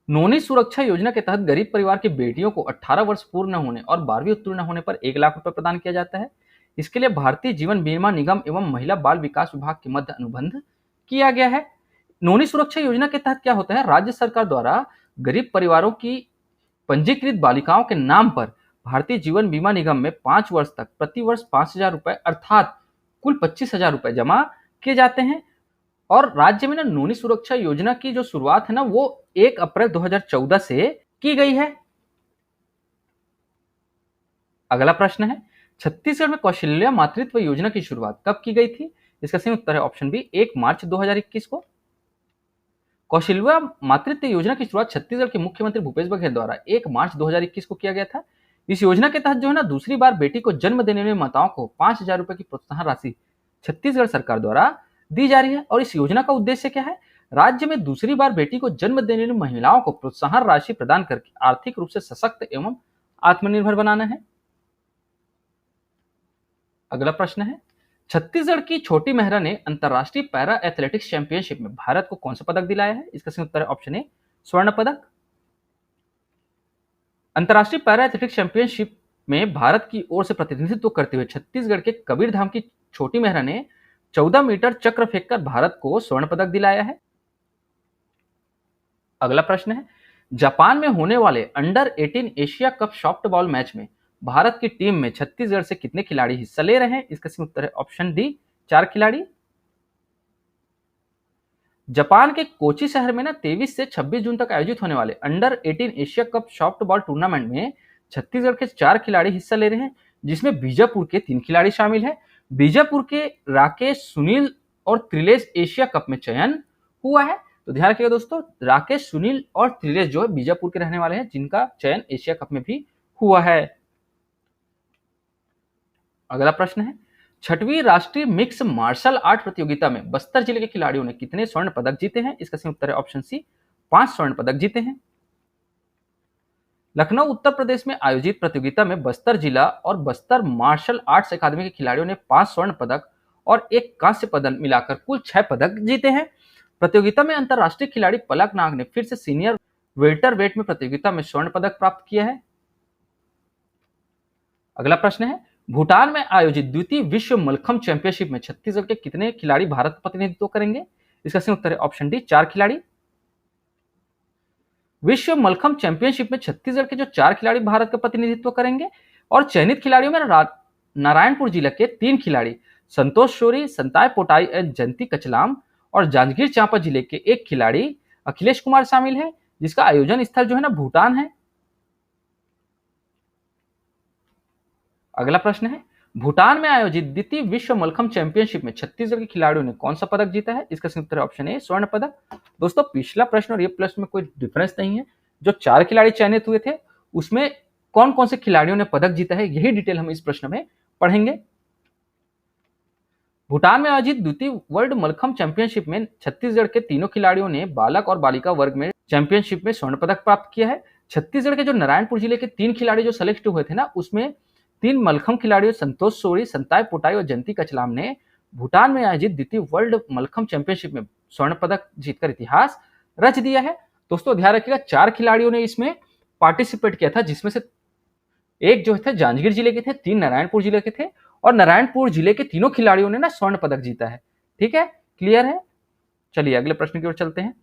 नोनी सुरक्षा योजना के तहत गरीब परिवार की बेटियों को 18 वर्ष पूर्ण होने और 12वीं उत्तीर्ण होने पर 1 लाख रुपए प्रदान किया जाता है। इसके लिए भारतीय जीवन बीमा निगम एवं महिला बाल विकास विभाग के मध्य अनुबंध किया गया है। नोनी सुरक्षा योजना के तहत क्या होता है, राज्य सरकार द्वारा गरीब परिवारों की पंजीकृत बालिकाओं के नाम पर भारतीय जीवन बीमा निगम में 5 वर्ष तक प्रति वर्ष 5,000 रुपए अर्थात कुल 25,000 रुपए जमा किए जाते हैं। और राज्य में नोनी सुरक्षा योजना की जो शुरुआत है वो 1 अप्रैल 2014 से की गई है। अगला प्रश्न है, छत्तीसगढ़ में कौशल्या मातृत्व योजना की शुरुआत कब की गई थी? इसका सही उत्तर है ऑप्शन बी 1 मार्च 2021 को। कौशल्या मातृत्व योजना की शुरुआत छत्तीसगढ़ के मुख्यमंत्री भूपेश बघेल द्वारा 1 मार्च 2021 को किया गया था। इस योजना के तहत दूसरी बार बेटी को जन्म देने वाली माताओं को 5,000 रुपए की प्रोत्साहन राशि छत्तीसगढ़ सरकार द्वारा दी जा रही है। और इस योजना का उद्देश्य क्या है? राज्य में दूसरी बार बेटी को जन्म देने वाली महिलाओं को प्रोत्साहन राशि प्रदान करके आर्थिक रूप से सशक्त एवं आत्मनिर्भर बनाना है। अगला प्रश्न है, छत्तीसगढ़ की छोटी मेहरा ने अंतरराष्ट्रीय पैरा एथलेटिक्स चैंपियनशिप में भारत को कौन सा पदक दिलाया है? इसका सही उत्तर है ऑप्शन ए स्वर्ण पदक। अंतरराष्ट्रीय पैरा एथलेटिक्स चैंपियनशिप में भारत की ओर से प्रतिनिधित्व करते हुए छत्तीसगढ़ के कबीरधाम की छोटी मेहरा ने 14 मीटर चक्र फेंककर भारत को स्वर्ण पदक दिलाया है। अगला प्रश्न है, जापान में होने वाले under 18 Asia cup softball match में भारत की टीम में छत्तीसगढ़ से कितने खिलाड़ी हिस्सा ले रहे हैं? इसका सही उत्तर है ऑप्शन डी 4 खिलाड़ी। जापान के कोची शहर में 23 से 26 जून तक आयोजित होने वाले under 18 Asia cup softball tournament में छत्तीसगढ़ के 4 खिलाड़ी हिस्सा ले रहे हैं, जिसमें बीजापुर के 3 खिलाड़ी शामिल हैं। बीजापुर के राकेश, सुनील और त्रिलेश एशिया कप में चयन हुआ है। तो ध्यान रखिएगा दोस्तों, राकेश, सुनील और त्रिलेश जो है बीजापुर के रहने वाले हैं, जिनका चयन एशिया कप में भी हुआ है। अगला प्रश्न है, 6वीं राष्ट्रीय मिक्स मार्शल आर्ट प्रतियोगिता में बस्तर जिले के खिलाड़ियों ने कितने स्वर्ण पदक जीते हैं? इसका सही उत्तर है ऑप्शन सी 5 स्वर्ण पदक जीते हैं। लखनऊ उत्तर प्रदेश में आयोजित प्रतियोगिता में बस्तर जिला और बस्तर मार्शल आर्ट्स अकादमी के खिलाड़ियों ने 5 स्वर्ण पदक और 1 कांस्य पदक मिलाकर कुल 6 पदक जीते हैं। प्रतियोगिता में अंतरराष्ट्रीय खिलाड़ी पलक नाग ने फिर से सीनियर वेल्टर वेट में प्रतियोगिता में स्वर्ण पदक प्राप्त किया है। अगला प्रश्न है, भूटान में आयोजित द्वितीय विश्व मल्लखंभ चैंपियनशिप में छत्तीसगढ़ के कितने खिलाड़ी भारत का प्रतिनिधित्व करेंगे? इसका सही उत्तर है ऑप्शन डी 4 खिलाड़ी। विश्व मल्लखंभ चैंपियनशिप में छत्तीसगढ़ के जो 4 खिलाड़ी भारत का प्रतिनिधित्व करेंगे और चयनित खिलाड़ियों में नारायणपुर जिले के 3 खिलाड़ी संतोष शोरी, संताय पोटाई एवं जयंती कचलाम और जांजगीर चांपा जिले के 1 खिलाड़ी अखिलेश कुमार शामिल है, जिसका आयोजन स्थल जो है भूटान है। अगला प्रश्न है, भूटान में आयोजित द्वितीय विश्व मल्लखंभ चैंपियनशिप में छत्तीसगढ़ के खिलाड़ियों ने कौन सा पदक जीता है? इसका सही उत्तर है ऑप्शन ए स्वर्ण पदक। दोस्तों, पिछला प्रश्न और ये प्रश्न में कोई डिफरेंस नहीं है। जो 4 खिलाड़ी चयनित हुए थे उसमें कौन कौन से खिलाड़ियों ने पदक जीता है, यही डिटेल हम इस प्रश्न में पढ़ेंगे। भूटान में आयोजित द्वितीय वर्ल्ड मल्लखंभ चैंपियनशिप में छत्तीसगढ़ के तीनों खिलाड़ियों ने बालक और बालिका वर्ग में चैंपियनशिप में स्वर्ण पदक प्राप्त किया है। छत्तीसगढ़ के जो नारायणपुर जिले के 3 खिलाड़ी जो सेलेक्ट हुए थे उसमें 3 मल्लखंभ खिलाड़ियों संतोष सोरी, संताय पोटाई और जयंती कचलाम ने भूटान में आयोजित द्वितीय वर्ल्ड मल्लखंभ चैंपियनशिप में स्वर्ण पदक जीतकर इतिहास रच दिया है। दोस्तों ध्यान रखिएगा, 4 खिलाड़ियों ने इसमें पार्टिसिपेट किया था, जिसमें से 1 जो थे जांजगीर जिले के थे, 3 नारायणपुर जिले के थे और नारायणपुर जिले के तीनों खिलाड़ियों ने स्वर्ण पदक जीता है। ठीक है, क्लियर है? चलिए अगले प्रश्न की ओर चलते हैं।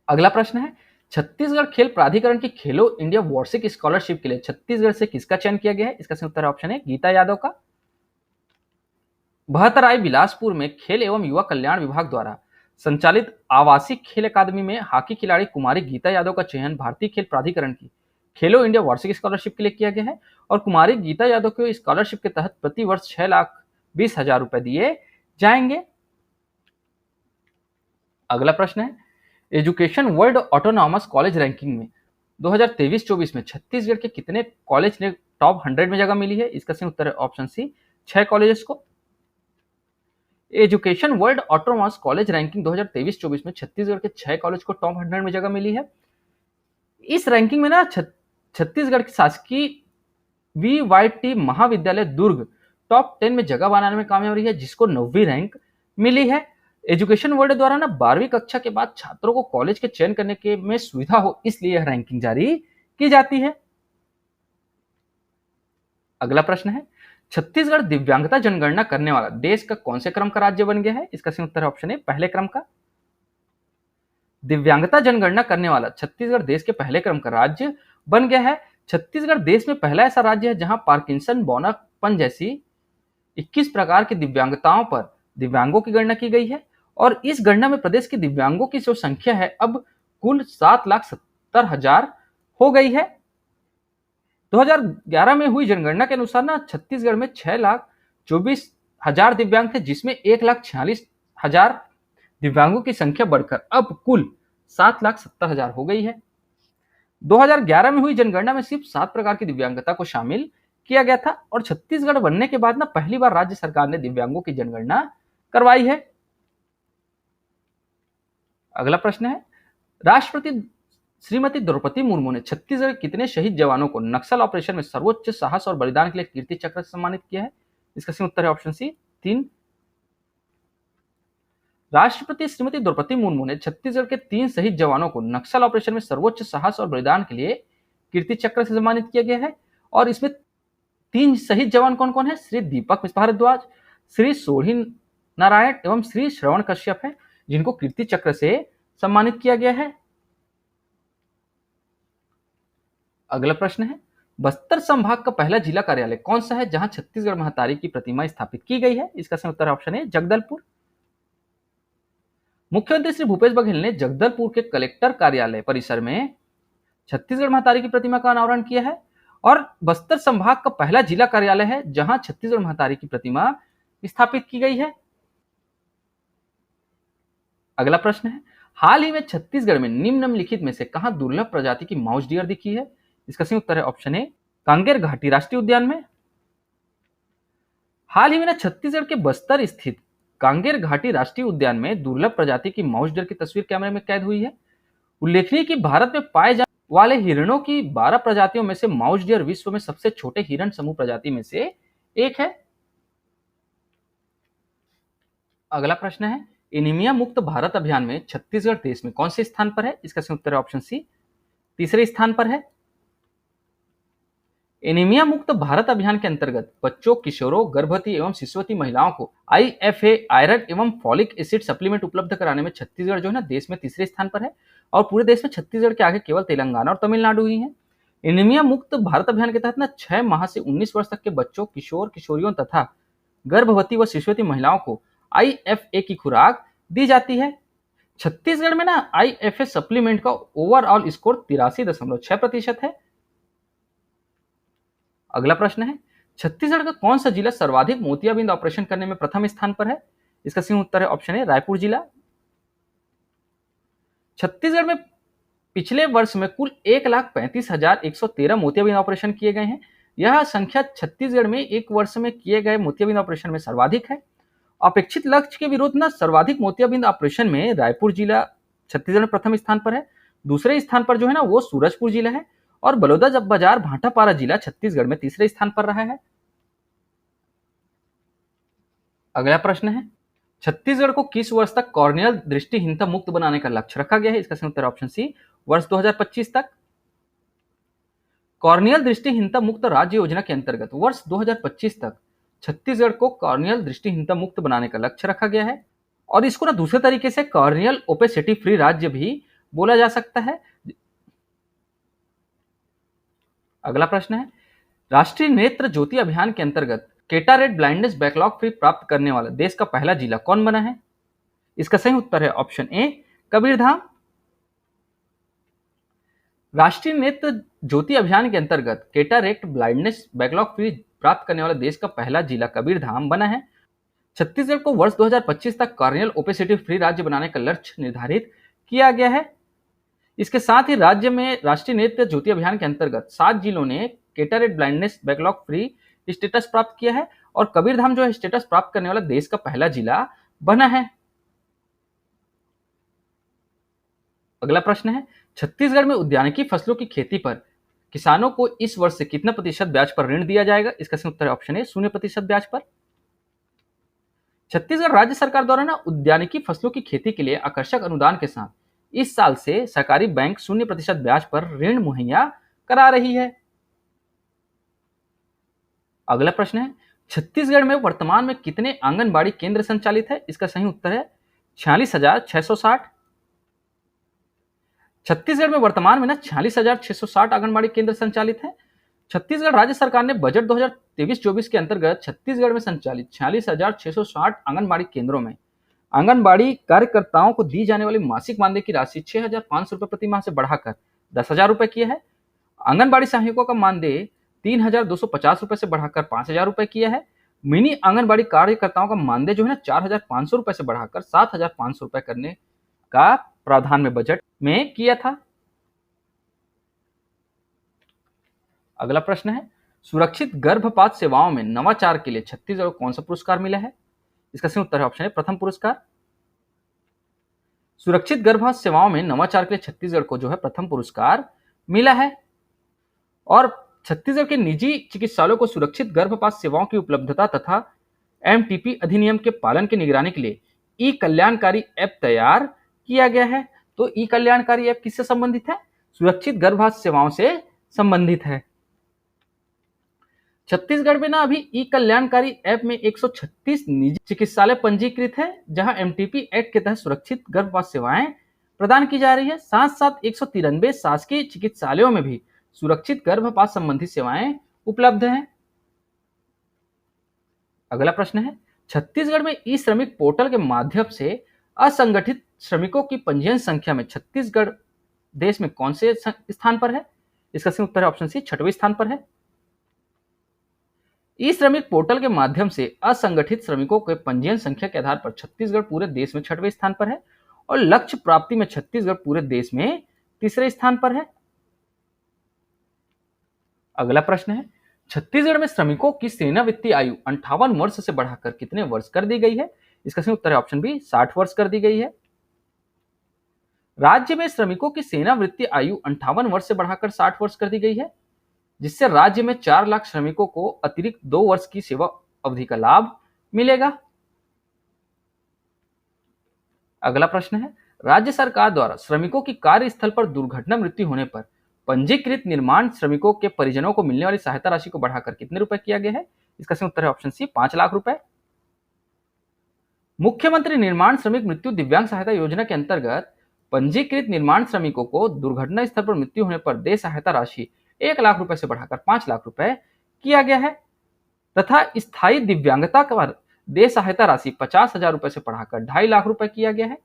अगला प्रश्न है, छत्तीसगढ़ खेल प्राधिकरण की खेलो इंडिया वार्षिक स्कॉलरशिप के लिए छत्तीसगढ़ से किसका चयन किया गया है? इसका सही उत्तर ऑप्शन है गीता यादव का। बहतराई बिलासपुर में खेल एवं युवा कल्याण विभाग द्वारा संचालित आवासीय खेल अकादमी में हॉकी खिलाड़ी कुमारी गीता यादव का चयन भारतीय खेल प्राधिकरण की खेलो इंडिया वार्षिक स्कॉलरशिप के लिए किया गया है और कुमारी गीता यादव को स्कॉलरशिप के तहत प्रति वर्ष 6,20,000 रुपए दिए जाएंगे। अगला प्रश्न है, education world autonomous college ranking में 2023-24 में छत्तीसगढ़ के कितने कॉलेज ने टॉप 100 में जगह मिली है? इसका सही उत्तर है ऑप्शन सी 6 कॉलेजेस को। Education world autonomous college ranking 2023-24 में छत्तीसगढ़ के 6 कॉलेज को टॉप 100 में जगह मिली है। इस रैंकिंग में ना छत्तीसगढ़ की शासकीय VYT महाविद्यालय दुर्ग टॉप 10 में जगह बनाने में कामयाब रही है, जिसको 9वीं रैंक मिली है। एजुकेशन वर्ल्ड द्वारा ना 12वीं कक्षा के बाद छात्रों को कॉलेज के चयन करने के में सुविधा हो, इसलिए यह रैंकिंग जारी की जाती है। अगला प्रश्न है, छत्तीसगढ़ दिव्यांगता जनगणना करने वाला देश का कौन से क्रम का राज्य बन गया है? इसका सही उत्तर ऑप्शन है पहले क्रम का। दिव्यांगता जनगणना करने वाला छत्तीसगढ़ देश के पहले क्रम का राज्य बन गया है। छत्तीसगढ़ देश में पहला ऐसा राज्य है जहां पार्किंसन बौनापन जैसी 21 प्रकार की दिव्यांगताओं पर दिव्यांगों की गणना की गई है और इस गणना में प्रदेश के दिव्यांगों की जो संख्या है अब कुल 7,70,000 हो गई है। 2011 में हुई जनगणना के अनुसार ना छत्तीसगढ़ में 6,24,000 दिव्यांग थे, जिसमें 1,46,000 दिव्यांगों की संख्या बढ़कर अब कुल 7,70,000 हो गई है। 2011 में हुई जनगणना में सिर्फ 7 प्रकार की दिव्यांगता को शामिल किया गया था और छत्तीसगढ़ बनने के बाद ना पहली बार राज्य सरकार ने दिव्यांगों की जनगणना करवाई है। अगला प्रश्न है, राष्ट्रपति श्रीमती द्रौपदी मुर्मू ने छत्तीसगढ़ कितने शहीद जवानों को नक्सल ऑपरेशन में सर्वोच्च साहस और बलिदान के लिए कीर्ति चक्र से सम्मानित किया है? इसका सही उत्तर है ऑप्शन सी 3। राष्ट्रपति श्रीमती द्रौपदी मुर्मू ने छत्तीसगढ़ के 3 शहीद जवानों को नक्सल ऑपरेशन में सर्वोच्च साहस और बलिदान के लिए कीर्ति चक्र से सम्मानित किया गया है और इसमें 3 शहीद जवान कौन कौन है? श्री दीपक भारद्वाज, श्री सोढ़ी नारायण एवं श्री श्रवण कश्यप है, जिनको कीर्ति चक्र से सम्मानित किया गया है। अगला प्रश्न है, बस्तर संभाग का पहला जिला कार्यालय कौन सा है जहां छत्तीसगढ़ महतारी की प्रतिमा स्थापित की गई है? इसका सही उत्तर ऑप्शन है जगदलपुर। मुख्यमंत्री श्री भूपेश बघेल ने जगदलपुर के कलेक्टर कार्यालय परिसर में छत्तीसगढ़ महतारी की प्रतिमा का अनावरण किया है और बस्तर संभाग का पहला जिला कार्यालय है जहां छत्तीसगढ़ महतारी की प्रतिमा स्थापित की गई है। अगला प्रश्न है, हाल ही में छत्तीसगढ़ में निम्नलिखित में से कहां दुर्लभ प्रजाति की माउस डियर दिखी है? इसका सही उत्तर है ऑप्शन ए कांगेर घाटी राष्ट्रीय उद्यान में। हाल ही में छत्तीसगढ़ के बस्तर स्थित कांगेर घाटी राष्ट्रीय उद्यान में दुर्लभ प्रजाति की माउस डियर की तस्वीर कैमरे में कैद हुई है। उल्लेखनीय कि भारत में पाए जाने वाले हिरणों की 12 प्रजातियों में से माउस डियर विश्व में सबसे छोटे हिरण समूह प्रजाति में से एक है। अगला प्रश्न है, एनीमिया मुक्त भारत अभियान में छत्तीसगढ़ देश में कौन से स्थान पर है? इसका सही उत्तर है ऑप्शन सी तीसरे स्थान पर है। एनीमिया मुक्त भारत अभियान के अंतर्गत बच्चों, किशोरों, गर्भवती एवं शिशुवती महिलाओं को IFA आयरन एवं फॉलिक एसिड सप्लीमेंट उपलब्ध कराने में छत्तीसगढ़ जो है ना देश में तीसरे स्थान पर है और पूरे देश में छत्तीसगढ़ के आगे केवल तेलंगाना और तमिलनाडु ही है। एनीमिया मुक्त भारत अभियान के तहत ना 6 माह से 19 वर्ष तक के बच्चों, किशोर किशोरियों तथा गर्भवती व शिशुवती महिलाओं को IFA की खुराक दी जाती है। छत्तीसगढ़ में ना IFA सप्लीमेंट का ओवरऑल स्कोर 83.6% है। अगला प्रश्न है, छत्तीसगढ़ का कौन सा जिला सर्वाधिक मोतियाबिंद ऑपरेशन करने में प्रथम स्थान पर है? इसका सही उत्तर है ऑप्शन है रायपुर जिला। छत्तीसगढ़ में पिछले वर्ष में कुल 1,35,113 मोतियाबिंद ऑपरेशन किए गए हैं। यह संख्या छत्तीसगढ़ में एक वर्ष में किए गए मोतियाबिंद ऑपरेशन में सर्वाधिक है। अपेक्षित लक्ष्य के विरुद्ध ना सर्वाधिक मोतियाबिंद ऑपरेशन में रायपुर जिला छत्तीसगढ़ में प्रथम स्थान पर है। दूसरे स्थान पर जो है ना वो सूरजपुर जिला है और बलौदाबाजार भाटापारा जिला छत्तीसगढ़ में तीसरे स्थान पर रहा है। अगला प्रश्न है, छत्तीसगढ़ को किस वर्ष तक कॉर्नियल दृष्टिहीनता मुक्त बनाने का लक्ष्य रखा गया है? इसका सही उत्तर ऑप्शन सी वर्ष 2025 तक। कॉर्नियल दृष्टिहीनता मुक्त राज्य योजना के अंतर्गत वर्ष 2025 तक छत्तीसगढ़ को कॉर्नियल दृष्टिहीनता मुक्त बनाने का लक्ष्य रखा गया है और इसको ना दूसरे तरीके से कॉर्नियल ओपेसिटी फ्री राज्य भी बोला जा सकता है। अगला प्रश्न है, राष्ट्रीय नेत्र ज्योति अभियान के अंतर्गत केटारेट ब्लाइंडनेस बैकलॉग फ्री प्राप्त करने वाला देश का पहला जिला कौन बना है? इसका सही उत्तर है ऑप्शन ए, कबीरधाम। राष्ट्रीय नेत्र ज्योति अभियान के अंतर्गत केटारेक्ट ब्लाइंडनेस बैकलॉग फ्री प्राप्त करने वाला देश का पहला जिला कबीरधाम बना है। छत्तीसगढ़ को वर्ष 2025 तक कार्नियल ओपेसिटी फ्री राज्य बनाने का लक्ष्य निर्धारित किया गया है। इसके साथ ही राज्य में राष्ट्रीय नेत्र ज्योति अभियान के अंतर्गत 7 जिलों ने केटारेट ब्लाइंडनेस बैकलॉग फ्री स्टेटस प्राप्त किया है और कबीरधाम जो है स्टेटस प्राप्त करने वाला देश का पहला जिला बना है। अगला प्रश्न है, छत्तीसगढ़ में उद्यानिकी फसलों की खेती पर किसानों को इस वर्ष से कितना प्रतिशत ब्याज पर ऋण दिया जाएगा? इसका सही उत्तर है ऑप्शन ए, 0% ब्याज पर। छत्तीसगढ़ राज्य सरकार द्वारा ना उद्यानिकी फसलों की खेती के लिए आकर्षक अनुदान के साथ इस साल से सहकारी बैंक 0% ब्याज पर ऋण मुहैया करा रही है। अगला प्रश्न है, छत्तीसगढ़ में वर्तमान में कितने आंगनबाड़ी केंद्र संचालित है? इसका सही उत्तर है 46,660। छत्तीसगढ़ में वर्तमान में ना 46,660 आंगनबाड़ी केंद्र संचालित है। छत्तीसगढ़ राज्य सरकार ने बजट 2023-24 के अंतर्गत छत्तीसगढ़ में संचालित 46,660 आंगनबाड़ी केंद्रों में आंगनबाड़ी कार्यकर्ताओं को दी जाने वाली मासिक मानदेय की राशि 6,500 रुपए प्रति माह से बढ़ाकर 10,000 रुपए किया है। आंगनबाड़ी सहायकों का मानदेय 3,250 रुपए से बढ़ाकर 5,000 रुपए किया है। मिनी आंगनबाड़ी कार्यकर्ताओं का मानदेय जो है ना 4,500 रुपए से बढ़ाकर 7,500 रुपए करने का प्रावधान में बजट में किया था। अगला प्रश्न है, सुरक्षित गर्भपात सेवाओं में नवाचार के लिए छत्तीसगढ़ को कौन सा पुरस्कार मिला है? इसका सही उत्तर है ऑप्शन है प्रथम पुरस्कार। सुरक्षित गर्भपात सेवाओं में नवाचार के लिए छत्तीसगढ़ को जो है प्रथम पुरस्कार मिला है और छत्तीसगढ़ के निजी चिकित्सालयों को सुरक्षित गर्भपात सेवाओं की उपलब्धता तथा एमटीपी अधिनियम के पालन की निगरानी के लिए ई कल्याणकारी ऐप तैयार किया गया है। तो ई कल्याणकारी ऐप किससे संबंधित है? सुरक्षित गर्भपात सेवाओं से संबंधित है। छत्तीसगढ़ में ना अभी ई कल्याणकारी ऐप में 136 निजी चिकित्सालय पंजीकृत है जहां एमटीपी एक्ट के तहत सुरक्षित गर्भपात सेवाएं प्रदान की जा रही है। साथ साथ 193 शासकीय चिकित्सालयों में भी सुरक्षित गर्भपात संबंधी सेवाएं उपलब्ध हैं। अगला प्रश्न है, छत्तीसगढ़ में ई श्रमिक पोर्टल के माध्यम से असंगठित श्रमिकों की पंजीयन संख्या में छत्तीसगढ़ देश में कौन से स्थान पर है? इसका सही उत्तर है ऑप्शन सी, 6वें स्थान पर है। ई श्रमिक पोर्टल के माध्यम से असंगठित श्रमिकों के पंजीयन संख्या के आधार पर छत्तीसगढ़ पूरे देश में 6वें स्थान पर है और लक्ष्य प्राप्ति में छत्तीसगढ़ पूरे देश में 3रे स्थान पर है। अगला प्रश्न है, छत्तीसगढ़ में श्रमिकों की सेवानिवृत्ति आयु 58 वर्ष से बढ़ाकर कितने वर्ष कर दी गई है? इसका सही उत्तर है ऑप्शन बी, 60 वर्ष कर दी गई है। राज्य में श्रमिकों की सेवानिवृत्ति आयु 58 वर्ष से बढ़ाकर 60 वर्ष कर दी गई है जिससे राज्य में 4 लाख श्रमिकों को अतिरिक्त 2 वर्ष की सेवा अवधि का लाभ मिलेगा। अगला प्रश्न है, राज्य सरकार द्वारा श्रमिकों की कार्यस्थल पर दुर्घटना मृत्यु होने पर पंजीकृत निर्माण श्रमिकों के परिजनों को मिलने वाली सहायता राशि को बढ़ाकर कितने रुपए किया गया है? इसका सही उत्तर है ऑप्शन सी, 5 लाख रुपए। मुख्यमंत्री निर्माण श्रमिक मृत्यु दिव्यांग सहायता योजना के अंतर्गत पंजीकृत निर्माण श्रमिकों को दुर्घटना स्थल पर मृत्यु होने पर देय सहायता राशि 1 लाख रुपए से बढ़ाकर 5 लाख रुपए किया गया है तथा स्थायी दिव्यांगता पर देय सहायता राशि 50,000 रुपए से बढ़ाकर 2.5 लाख रुपए किया गया है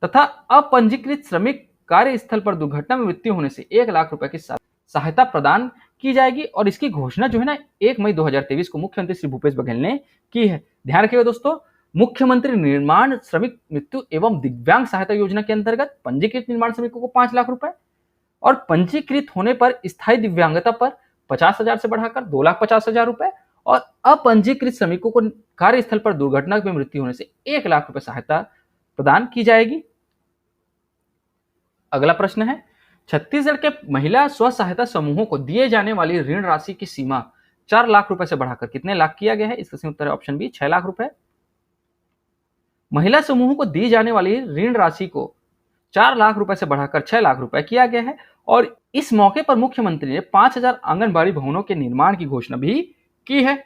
तथा अपंजीकृत श्रमिक कार्यस्थल पर दुर्घटना में मृत्यु होने से 1 लाख रुपए की सहायता प्रदान की जाएगी और इसकी घोषणा जो है ना 1 मई 2023 को मुख्यमंत्री श्री भूपेश बघेल ने की है। ध्यान रखिएगा दोस्तों, मुख्यमंत्री निर्माण श्रमिक मृत्यु एवं दिव्यांग सहायता योजना के अंतर्गत पंजीकृत निर्माण श्रमिकों को 5 लाख रुपए और पंजीकृत होने पर स्थायी दिव्यांगता पर 50,000 से बढ़ाकर 2,50,000 रुपए और अपंजीकृत श्रमिकों को कार्यस्थल पर दुर्घटना में मृत्यु होने से 1 लाख रुपए सहायता प्रदान की जाएगी। अगला प्रश्न है, छत्तीसगढ़ के महिला स्व सहायता समूहों को दिए जाने वाली ऋण राशि की सीमा 4 लाख रुपए से बढ़ाकर कितने लाख किया गया है? इसका सही उत्तर है ऑप्शन बी, 6 लाख रुपए। महिला समूहों को दी जाने वाली ऋण राशि को 4 लाख रुपए से बढ़ाकर 6 लाख रुपए किया गया है और इस मौके पर मुख्यमंत्री ने 5,000 आंगनबाड़ी भवनों के निर्माण की घोषणा भी की है।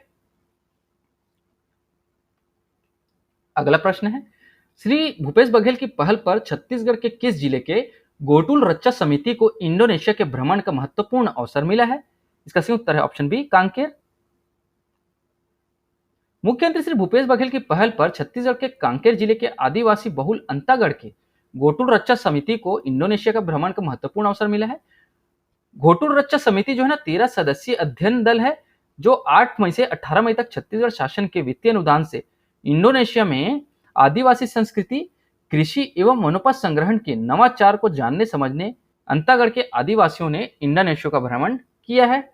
अगला प्रश्न है, श्री भूपेश बघेल की पहल पर छत्तीसगढ़ के किस जिले के गोटुल रच्चा समिति को इंडोनेशिया के भ्रमण का महत्वपूर्ण अवसर मिला है? इसका सही उत्तर है ऑप्शन बी, कांकेर। मुख्यमंत्री श्री भूपेश बघेल की पहल पर छत्तीसगढ़ के कांकेर जिले के आदिवासी बहुल अंतागढ़ के गोटुल रच्चा समिति को इंडोनेशिया का भ्रमण का महत्वपूर्ण अवसर मिला है। गोटुल रच्चा समिति जो है ना 13 सदस्यीय अध्ययन दल है, जो 8 मई से 18 मई तक छत्तीसगढ़ शासन के वित्तीय अनुदान से इंडोनेशिया में आदिवासी संस्कृति, कृषि एवं वनोपज संग्रहण के नवाचार को जानने समझने अंतागढ़ के आदिवासियों ने इंडोनेशिया का भ्रमण किया है।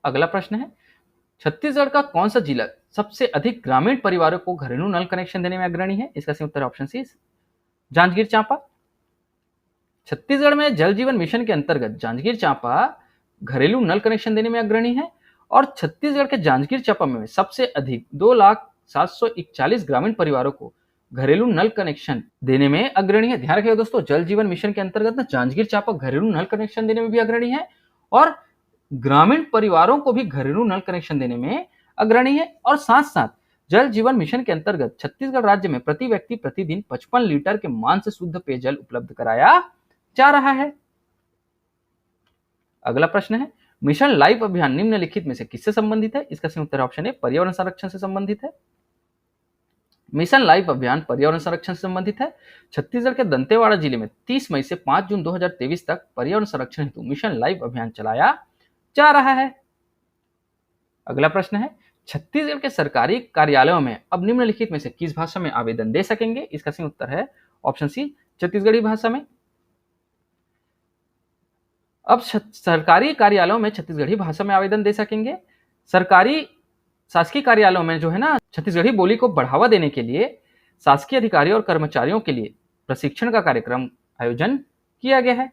अगला प्रश्न है, छत्तीसगढ़ का कौन सा जिला सबसे अधिक ग्रामीण परिवारों को घरेलू नल कनेक्शन देने में अग्रणी है? इसका सही उत्तर ऑप्शन सी, जांजगीर चांपा। छत्तीसगढ़ में जल जीवन मिशन के अंतर्गत जांजगीर चांपा घरेलू नल कनेक्शन देने में अग्रणी है और छत्तीसगढ़ के जांजगीर चांपा में सबसे अधिक 2,0741 ग्रामीण परिवारों को घरेलू नल कनेक्शन देने में अग्रणी है। ध्यान रखिएगा दोस्तों, जल जीवन मिशन के अंतर्गत ना जांजगीर चांपा घरेलू नल कनेक्शन देने में भी अग्रणी है और ग्रामीण परिवारों को भी घरेलू नल कनेक्शन देने में अग्रणी है। और साथ साथ जल जीवन मिशन के अंतर्गत छत्तीसगढ़ राज्य में प्रति व्यक्ति प्रतिदिन 55 लीटर के मान से शुद्ध पेयजल उपलब्ध कराया जा रहा है। अगला प्रश्न है, मिशन लाइफ अभियान निम्नलिखित में से किससे संबंधित है? इसका सही उत्तर ऑप्शन है, पर्यावरण संरक्षण से संबंधित है। मिशन लाइफ अभियान पर्यावरण संरक्षण से संबंधित है। छत्तीसगढ़ के दंतेवाड़ा जिले में 30 मई से 5 जून 2023 तक पर्यावरण संरक्षण हेतु मिशन लाइफ अभियान चलाया जा रहा है। अगला प्रश्न है, छत्तीसगढ़ के सरकारी कार्यालयों में अब निम्नलिखित में से किस भाषा में आवेदन दे सकेंगे? इसका सही उत्तर है ऑप्शन सी, छत्तीसगढ़ी भाषा में। अब सरकारी कार्यालयों में छत्तीसगढ़ी भाषा में आवेदन दे सकेंगे। सरकारी शासकीय कार्यालयों में जो है ना छत्तीसगढ़ी बोली को बढ़ावा देने के लिए शासकीय अधिकारियों और कर्मचारियों के लिए प्रशिक्षण का कार्यक्रम आयोजन किया गया है।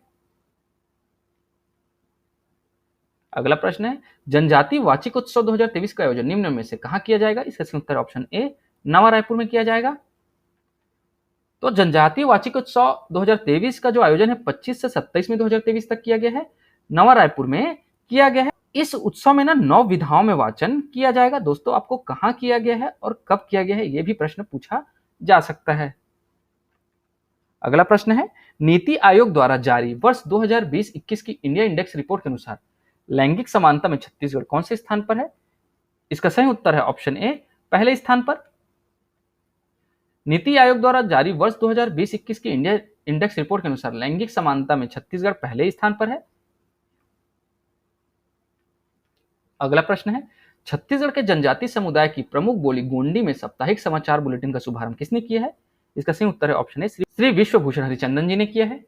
अगला प्रश्न है, जनजाति वार्षिक उत्सव 2023 का आयोजन निम्न में से कहां किया जाएगा? इसका सही उत्तर ऑप्शन ए, नवा रायपुर में किया जाएगा। तो जनजातीय वार्षिक उत्सव 2023 का जो आयोजन है 25 से 27 मई 2023 तक किया गया है, नवा रायपुर में किया गया है। इस उत्सव में ना 9 विधाओं में वाचन किया जाएगा। दोस्तों, आपको कहां किया गया है और कब किया गया है यह भी प्रश्न पूछा जा सकता है। अगला प्रश्न है, नीति आयोग द्वारा जारी वर्ष 2020-21 की इंडिया इंडेक्स रिपोर्ट के अनुसार लैंगिक समानता में छत्तीसगढ़ कौन से स्थान पर है? इसका सही उत्तर है ऑप्शन ए, पहले स्थान पर। नीति आयोग द्वारा जारी वर्ष 2020-21 की इंडिया इंडेक्स रिपोर्ट के अनुसार लैंगिक समानता में छत्तीसगढ़ पहले स्थान पर है। अगला प्रश्न है, छत्तीसगढ़ के जनजातीय समुदाय की प्रमुख बोली गोंडी में साप्ताहिक समाचार बुलेटिन का शुभारंभ किसने किया है? इसका सही उत्तर है ऑप्शन ए, श्री विश्वभूषण हरिचंदन जी ने किया है।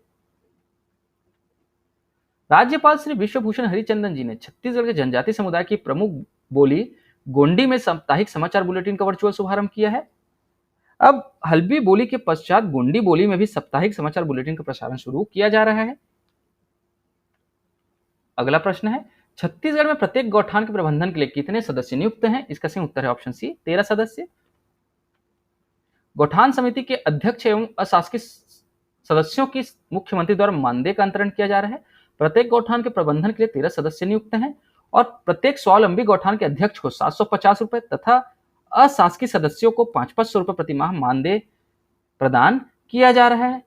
राज्यपाल श्री विश्वभूषण हरिचंदन जी ने छत्तीसगढ़ के जनजातीय समुदाय की प्रमुख बोली गोंडी में साप्ताहिक समाचार बुलेटिन का वर्चुअल शुभारंभ किया है। अब हल्बी बोली के पश्चात गोंडी बोली में भी साप्ताहिक समाचार बुलेटिन का प्रसारण शुरू किया जा रहा है। अगला प्रश्न है, छत्तीसगढ़ में प्रत्येक गौठान के प्रबंधन के लिए कितने सदस्य नियुक्त हैं? इसका सही उत्तर है ऑप्शन सी, 13 सदस्य। गौठान समिति के अध्यक्ष एवं अशासकीय सदस्यों की मुख्यमंत्री द्वारा मानदेय का अंतरण किया जा रहा है। प्रत्येक गौठान के प्रबंधन के लिए 13 सदस्य नियुक्त हैं और प्रत्येक स्वावलंबी गौठान के अध्यक्ष को 750 रुपए तथा अशासकीय सदस्यों को 500 रुपए प्रति माह मानदेय प्रदान किया जा रहा है।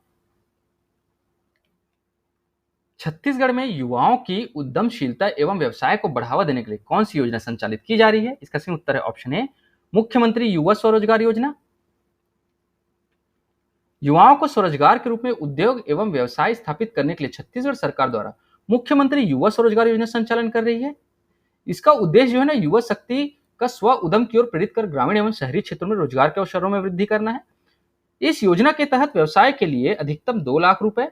छत्तीसगढ़ में युवाओं की उद्यमशीलता एवं व्यवसाय को बढ़ावा देने के लिए कौन सी योजना संचालित की जा रही है? इसका सही उत्तर है ऑप्शन ए, मुख्यमंत्री युवा स्वरोजगार योजना। युवाओं को स्वरोजगार के रूप में उद्योग एवं व्यवसाय स्थापित करने के लिए छत्तीसगढ़ सरकार द्वारा मुख्यमंत्री युवा स्वरोजगार योजना संचालन कर रही है। इसका उद्देश्य जो है ना युवा शक्ति का स्व उद्यम की ओर प्रेरित कर ग्रामीण एवं शहरी क्षेत्रों में रोजगार के अवसरों में वृद्धि करना है। इस योजना के तहत व्यवसाय के लिए अधिकतम 2 लाख रुपए,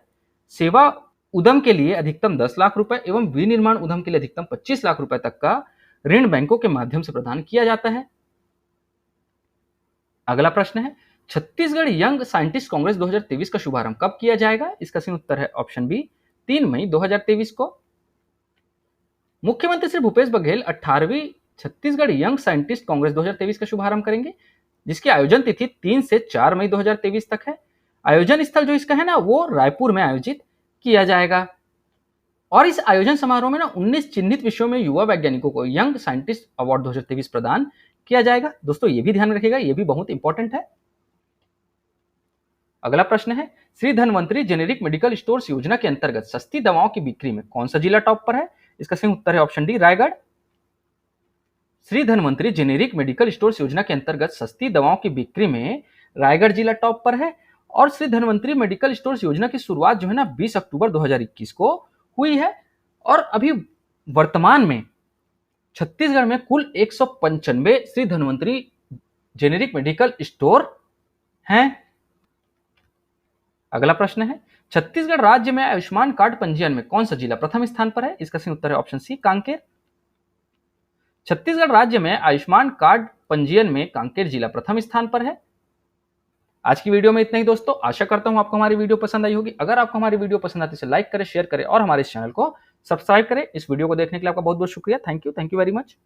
सेवा उद्यम के लिए अधिकतम 10 लाख रुपए एवं विनिर्माण उद्यम के लिए अधिकतम 25 लाख रुपए तक का ऋण बैंकों के माध्यम से प्रदान किया जाता है। अगला प्रश्न है, छत्तीसगढ़ यंग साइंटिस्ट कांग्रेस 2023 का शुभारंभ कब किया जाएगा? इसका सही उत्तर है ऑप्शन बी, 3 मई 2023 को। मुख्यमंत्री श्री भूपेश बघेल 18वीं छत्तीसगढ़ यंग साइंटिस्ट कांग्रेस 2023 का शुभारंभ करेंगे, जिसकी आयोजन तिथि 3 से 4 मई 2023 तक है। आयोजन स्थल जो इसका है ना वो रायपुर में आयोजित किया जाएगा और इस आयोजन समारोह में ना 19 चिन्हित विषयों में युवा वैज्ञानिकों को यंग साइंटिस्ट अवार्ड 2023 प्रदान किया जाएगा। दोस्तों ये भी ध्यान रखिएगा, ये भी बहुत इंपॉर्टेंट है। अगला प्रश्न है, Shri Dhanvantari generic medical stores योजना के अंतर्गत सस्ती दवाओं की बिक्री में कौन सा जिला टॉप पर है? इसका सही उत्तर है option D, Raigarh. Shri Dhanvantari generic medical stores योजना के अंतर्गत सस्ती दवाओं की बिक्री में रायगढ़ जिला टॉप पर है। और श्री धन्वंतरी मेडिकल स्टोर्स योजना की शुरुआत जो है ना 20 अक्टूबर 2021 को हुई है। और अभी वर्तमान में छत्तीसगढ़ में कुल 195 Shri Dhanvantari generic medical store हैं। अगला प्रश्न है, छत्तीसगढ़ राज्य में आयुष्मान कार्ड पंजीयन में कौन सा जिला प्रथम स्थान पर है? इसका सही उत्तर है ऑप्शन सी, कांकेर। छत्तीसगढ़ राज्य में आयुष्मान कार्ड पंजीयन में कांकेर जिला प्रथम स्थान पर है। आज की वीडियो में इतना ही दोस्तों, आशा करता हूं आपको हमारी वीडियो पसंद आई होगी। अगर आपको हमारी वीडियो पसंद आती है तो लाइक करें, शेयर करें और हमारे इस चैनल को सब्सक्राइब करें। इस वीडियो को देखने के लिए आपका बहुत बहुत शुक्रिया। Thank you very much.